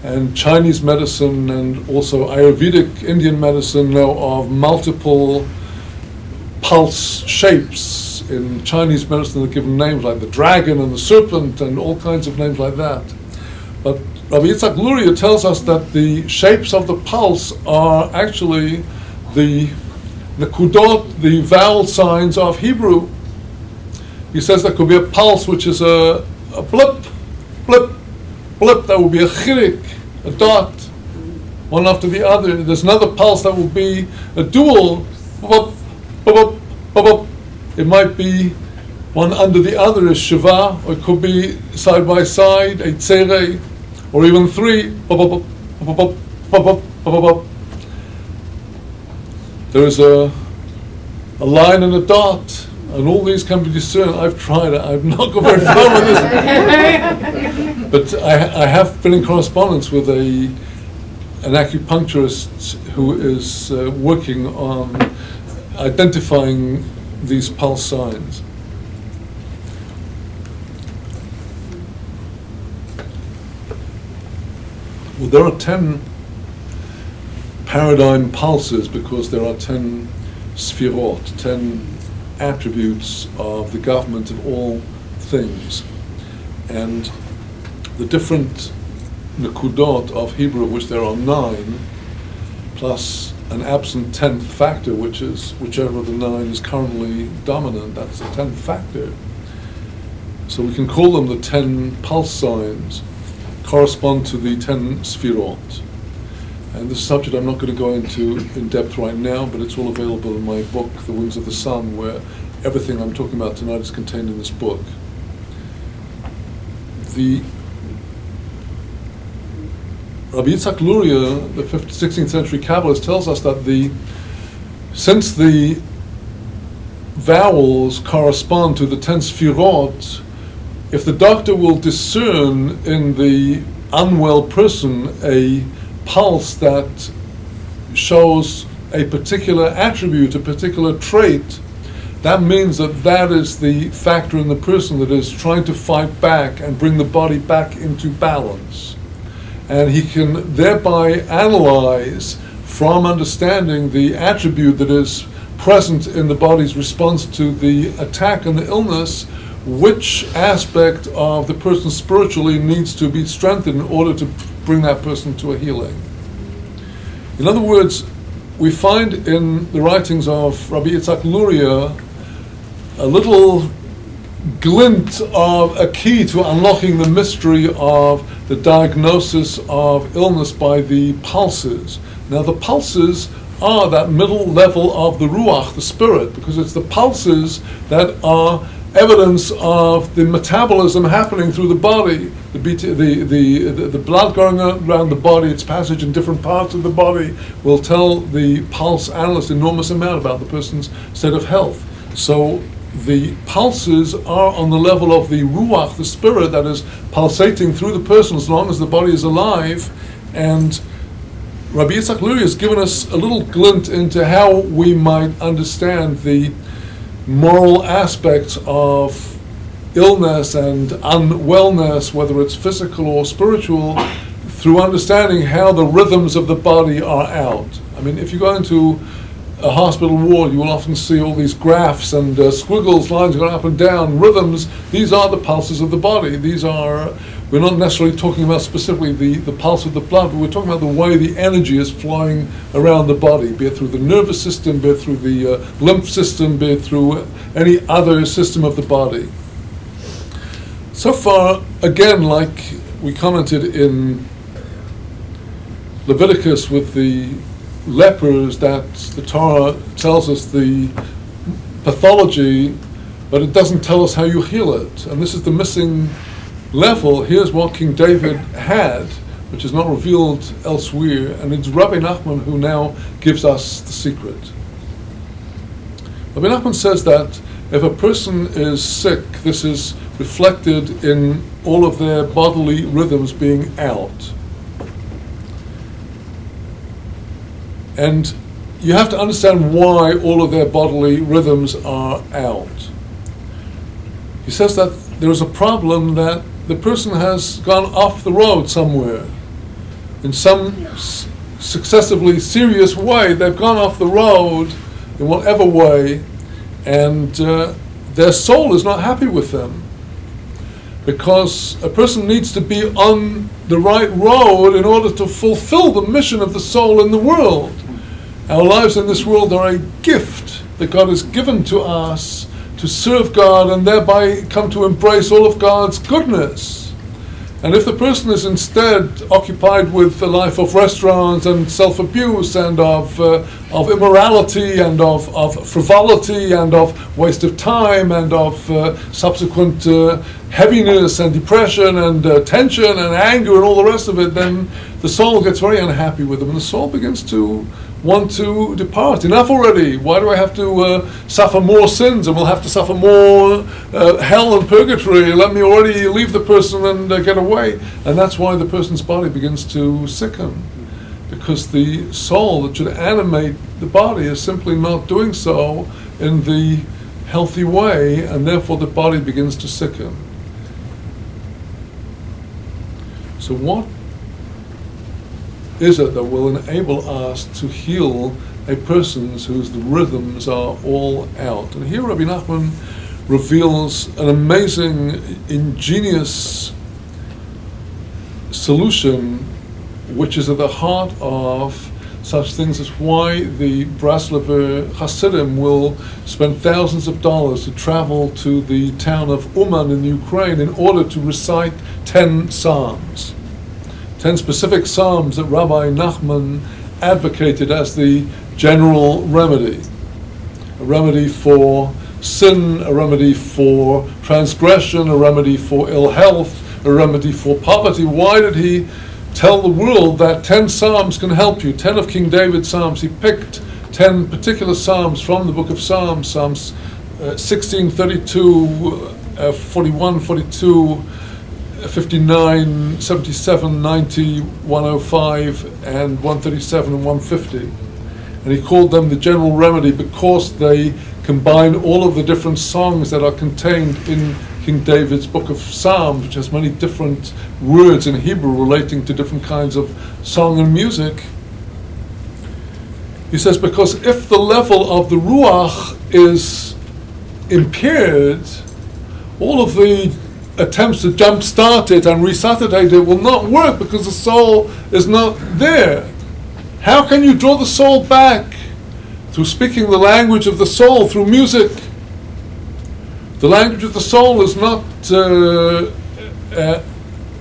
And Chinese medicine and also Ayurvedic Indian medicine know of multiple pulse shapes. In Chinese medicine they're given names like the dragon and the serpent and all kinds of names like that. But Rabbi Yitzhak Luria tells us that the shapes of the pulse are actually the kudot, the vowel signs of Hebrew. He says there could be a pulse which is a blip, blip, blip. That would be a chirik, a dot, one after the other. There's another pulse that will be a dual, bup, bup, bup. It might be one under the other, a shiva, or it could be side by side, a tzere, or even three. There is a line and a dot, and all these can be discerned. I've tried it. I've not got very far with this. But I have been in correspondence with an acupuncturist who is working on identifying these pulse signs. Well, there are 10 paradigm pulses because there are 10 sfirot, 10 attributes of the government of all things. And the different nekudot of Hebrew, of which there are 9, plus an absent 10th factor, which is whichever of the 9 is currently dominant, that's the 10th factor. So we can call them the 10 pulse signs, correspond to the 10 sfirot. And this subject I'm not going to go into in depth right now, but it's all available in my book, The Wings of the Sun, where everything I'm talking about tonight is contained in this book. The Rabbi Yitzhak Luria, the 16th century Kabbalist, tells us that since the vowels correspond to the 10 sfirot, if the doctor will discern in the unwell person a pulse that shows a particular attribute, a particular trait, that means that that is the factor in the person that is trying to fight back and bring the body back into balance. And he can thereby analyze from understanding the attribute that is present in the body's response to the attack and the illness, which aspect of the person spiritually needs to be strengthened in order to bring that person to a healing. In other words, we find in the writings of Rabbi Yitzhak Luria a little glint of a key to unlocking the mystery of the diagnosis of illness by the pulses. Now the pulses are that middle level of the ruach, the spirit, because it's the pulses that are evidence of the metabolism happening through the body, the blood going around the body, its passage in different parts of the body will tell the pulse analyst an enormous amount about the person's state of health. So the pulses are on the level of the ruach, the spirit that is pulsating through the person as long as the body is alive. And Rabbi Yitzhak Luria has given us a little glint into how we might understand the moral aspects of illness and unwellness, whether it's physical or spiritual, through understanding how the rhythms of the body are out. I mean, if you go into a hospital ward, you will often see all these graphs and squiggles, lines going up and down, rhythms. These are the pulses of the body. We're not necessarily talking about specifically the pulse of the blood, but we're talking about the way the energy is flowing around the body, be it through the nervous system, be it through the lymph system, be it through any other system of the body. So far, again, like we commented in Leviticus with the lepers, that the Torah tells us the pathology, but it doesn't tell us how you heal it. And this is the missing level. Here's what King David had, which is not revealed elsewhere, and it's Rabbi Nachman who now gives us the secret. Rabbi Nachman says that if a person is sick, this is reflected in all of their bodily rhythms being out. And you have to understand why all of their bodily rhythms are out. He says that there is a problem that the person has gone off the road somewhere. In some successively serious way, they've gone off the road in whatever way, and their soul is not happy with them. Because a person needs to be on the right road in order to fulfill the mission of the soul in the world. Our lives in this world are a gift that God has given to us to serve God and thereby come to embrace all of God's goodness. And if the person is instead occupied with a life of restaurants and self-abuse and of immorality and of frivolity and of waste of time and of subsequent heaviness and depression and tension and anger and all the rest of it, then the soul gets very unhappy with them, and the soul begins to want to depart. Enough already. Why do I have to suffer more sins, and we'll have to suffer more hell and purgatory? Let me already leave the person and get away. And that's why the person's body begins to sicken, because the soul that should animate the body is simply not doing so in the healthy way, and therefore the body begins to sicken. So what is it that will enable us to heal a person whose the rhythms are all out? And here Rabbi Nachman reveals an amazing, ingenious solution which is at the heart of such things as why the Breslover Hasidim will spend thousands of dollars to travel to the town of Uman in Ukraine in order to recite 10 psalms. 10 specific psalms that Rabbi Nachman advocated as the general remedy. A remedy for sin, a remedy for transgression, a remedy for ill health, a remedy for poverty. Why did he tell the world that 10 psalms can help you? 10 of King David's psalms. He picked 10 particular psalms from the book of Psalms, Psalms 16, 32, 41, 42, 59, 77, 90, 105, and 137 and 150. And he called them the general remedy because they combine all of the different songs that are contained in King David's book of Psalms, which has many different words in Hebrew relating to different kinds of song and music. He says, because if the level of the Ruach is impaired, all of the attempts to jumpstart it and resuscitate it will not work because the soul is not there. How can you draw the soul back? Through speaking the language of the soul, through music. The language of the soul is not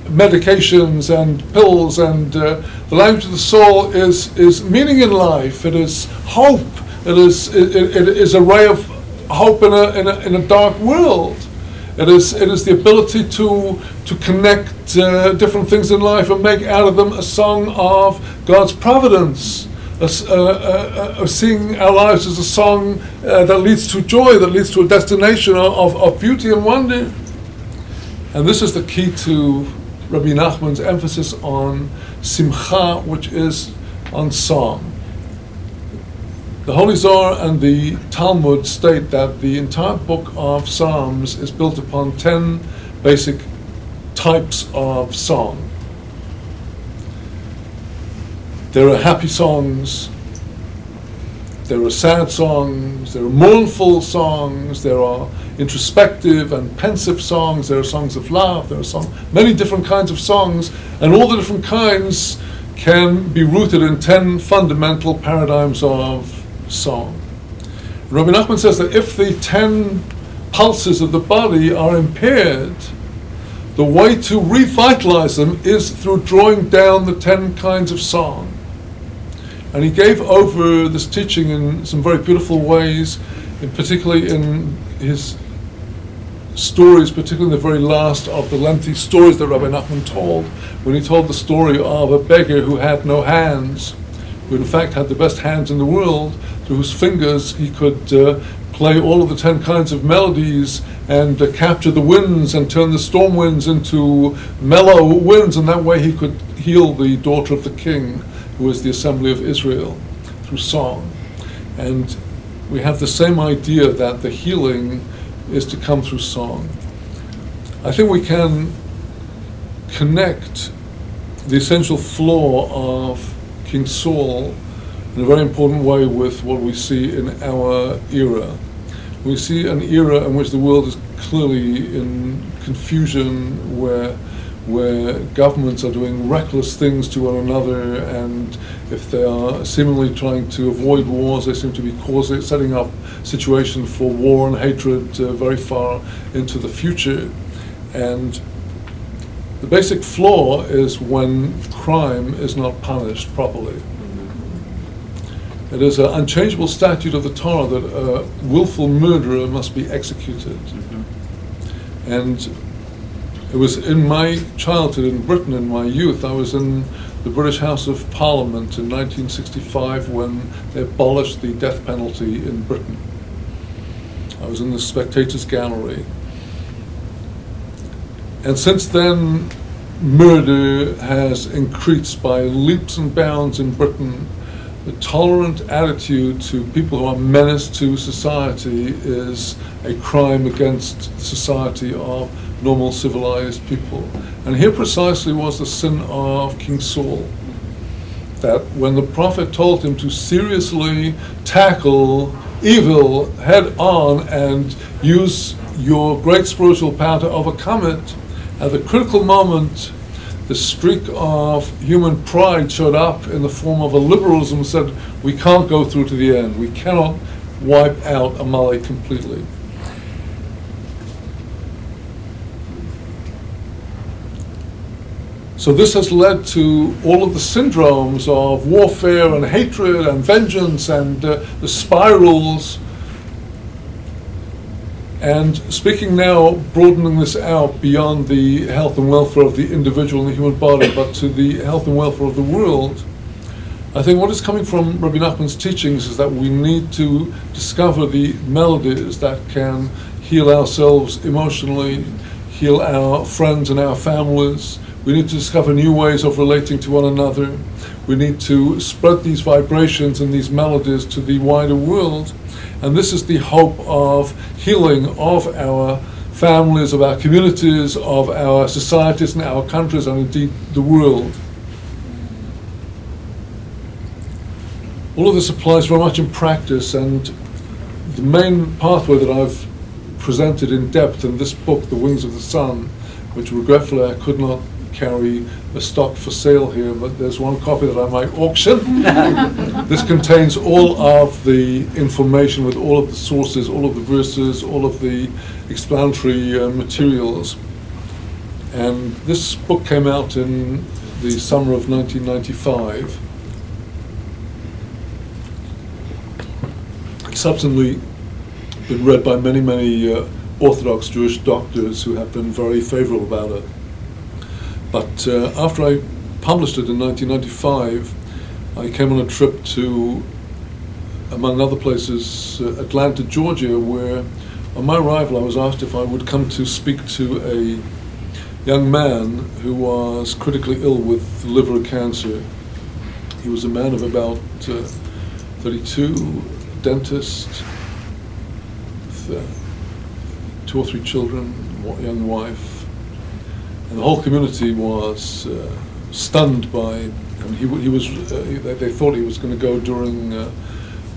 medications and pills, and the language of the soul is meaning in life. It is hope. It is a ray of hope in a dark world. It is the ability to connect different things in life and make out of them a song of God's providence. Seeing our lives as a song that leads to joy, that leads to a destination of beauty and wonder. And this is the key to Rabbi Nachman's emphasis on simcha, which is on song. The Holy Zohar and the Talmud state that the entire book of Psalms is built upon 10 basic types of song. There are happy songs, there are sad songs, there are mournful songs, there are introspective and pensive songs, there are songs of love, there are many different kinds of songs, and all the different kinds can be rooted in 10 fundamental paradigms of song. Rabbi Nachman says that if the 10 pulses of the body are impaired, the way to revitalize them is through drawing down the 10 kinds of song. And he gave over this teaching in some very beautiful ways, and particularly in his stories, particularly in the very last of the lengthy stories that Rabbi Nachman told, when he told the story of a beggar who had no hands, who in fact had the best hands in the world, through whose fingers he could play all of the 10 kinds of melodies and capture the winds and turn the storm winds into mellow winds, and that way he could heal the daughter of the king, who was the assembly of Israel, through song. And we have the same idea that the healing is to come through song. I think we can connect the essential flaw of King Saul in a very important way with what we see in our era. We see an era in which the world is clearly in confusion, where governments are doing reckless things to one another, and if they are seemingly trying to avoid wars, they seem to be setting up situations for war and hatred very far into the future. And the basic flaw is when crime is not punished properly. It is an unchangeable statute of the Torah that a willful murderer must be executed. And it was in my childhood in Britain, in my youth, I was in the British House of Parliament in 1965 when they abolished the death penalty in Britain. I was in the spectators' gallery. And since then, murder has increased by leaps and bounds in Britain. The tolerant attitude to people who are menace to society is a crime against society of normal civilized people. And here precisely was the sin of King Saul, that when the prophet told him to seriously tackle evil head on and use your great spiritual power to overcome it, at the critical moment the streak of human pride showed up in the form of a liberalism that said, we can't go through to the end, we cannot wipe out Amalek completely. So this has led to all of the syndromes of warfare and hatred and vengeance and the spirals. And speaking now, broadening this out beyond the health and welfare of the individual and the human body, but to the health and welfare of the world, I think what is coming from Rabbi Nachman's teachings is that we need to discover the melodies that can heal ourselves emotionally, heal our friends and our families. We need to discover new ways of relating to one another. We need to spread these vibrations and these melodies to the wider world. And this is the hope of healing of our families, of our communities, of our societies and our countries, and indeed the world. All of this applies very much in practice, and the main pathway that I've presented in depth in this book, The Wings of the Sun, which regretfully I could not carry a stock for sale here, but there's one copy that I might auction. This contains all of the information with all of the sources, all of the verses, all of the explanatory materials. And this book came out in the summer of 1995. It's subsequently been read by many, many Orthodox Jewish doctors who have been very favorable about it. But after I published it in 1995, I came on a trip to, among other places, Atlanta, Georgia, where on my arrival I was asked if I would come to speak to a young man who was critically ill with liver cancer. He was a man of about 32, dentist, with 2 or 3 children, young wife. And the whole community was stunned by him. He was. They thought he was going to go during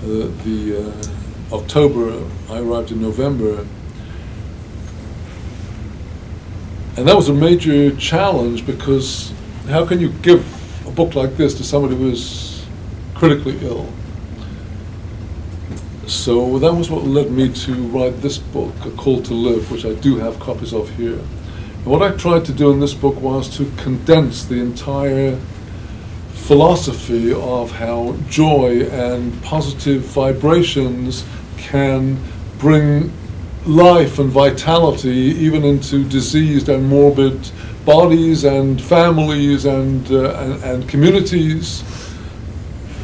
the October. I arrived in November, and that was a major challenge, because how can you give a book like this to somebody who is critically ill? So that was what led me to write this book, A Call to Live, which I do have copies of here. And what I tried to do in this book was to condense the entire philosophy of how joy and positive vibrations can bring life and vitality even into diseased and morbid bodies and families and communities.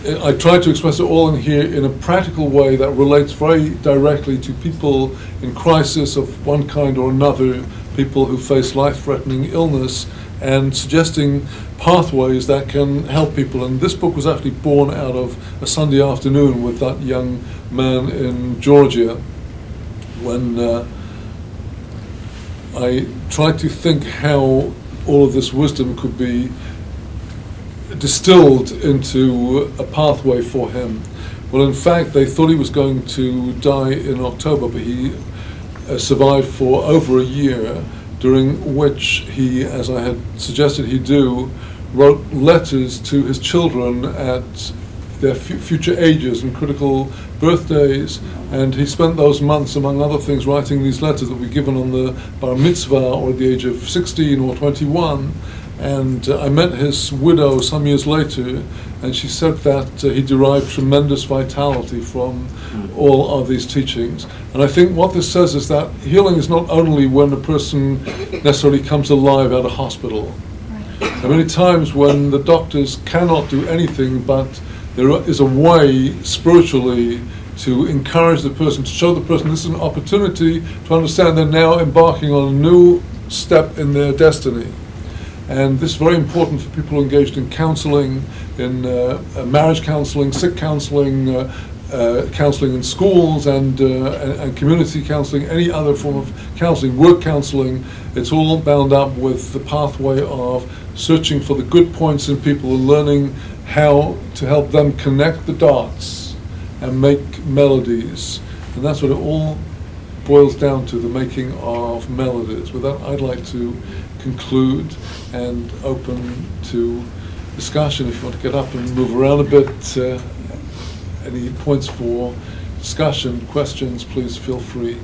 I tried to express it all in here in a practical way that relates very directly to people in crisis of one kind or another, people who face life-threatening illness, and suggesting pathways that can help people. And this book was actually born out of a Sunday afternoon with that young man in Georgia, when I tried to think how all of this wisdom could be distilled into a pathway for him. Well, in fact, they thought he was going to die in October, but he survived for over a year, during which he, as I had suggested he do, wrote letters to his children at their future ages and critical birthdays, and he spent those months, among other things, writing these letters that were given on the bar mitzvah or at the age of 16 or 21. And I met his widow some years later, and she said that he derived tremendous vitality from all of these teachings. And I think what this says is that healing is not only when a person necessarily comes alive out of hospital. There are many times when the doctors cannot do anything, but there is a way spiritually to encourage the person, to show the person this is an opportunity to understand they're now embarking on a new step in their destiny. And this is very important for people engaged in counseling, in marriage counseling, sick counseling, counseling in schools, and community counseling, any other form of counseling, work counseling. It's all bound up with the pathway of searching for the good points in people and learning how to help them connect the dots and make melodies. And that's what it all boils down to, the making of melodies. With that, I'd like to conclude and open to discussion. If you want to get up and move around a bit, any points for discussion, questions, please feel free.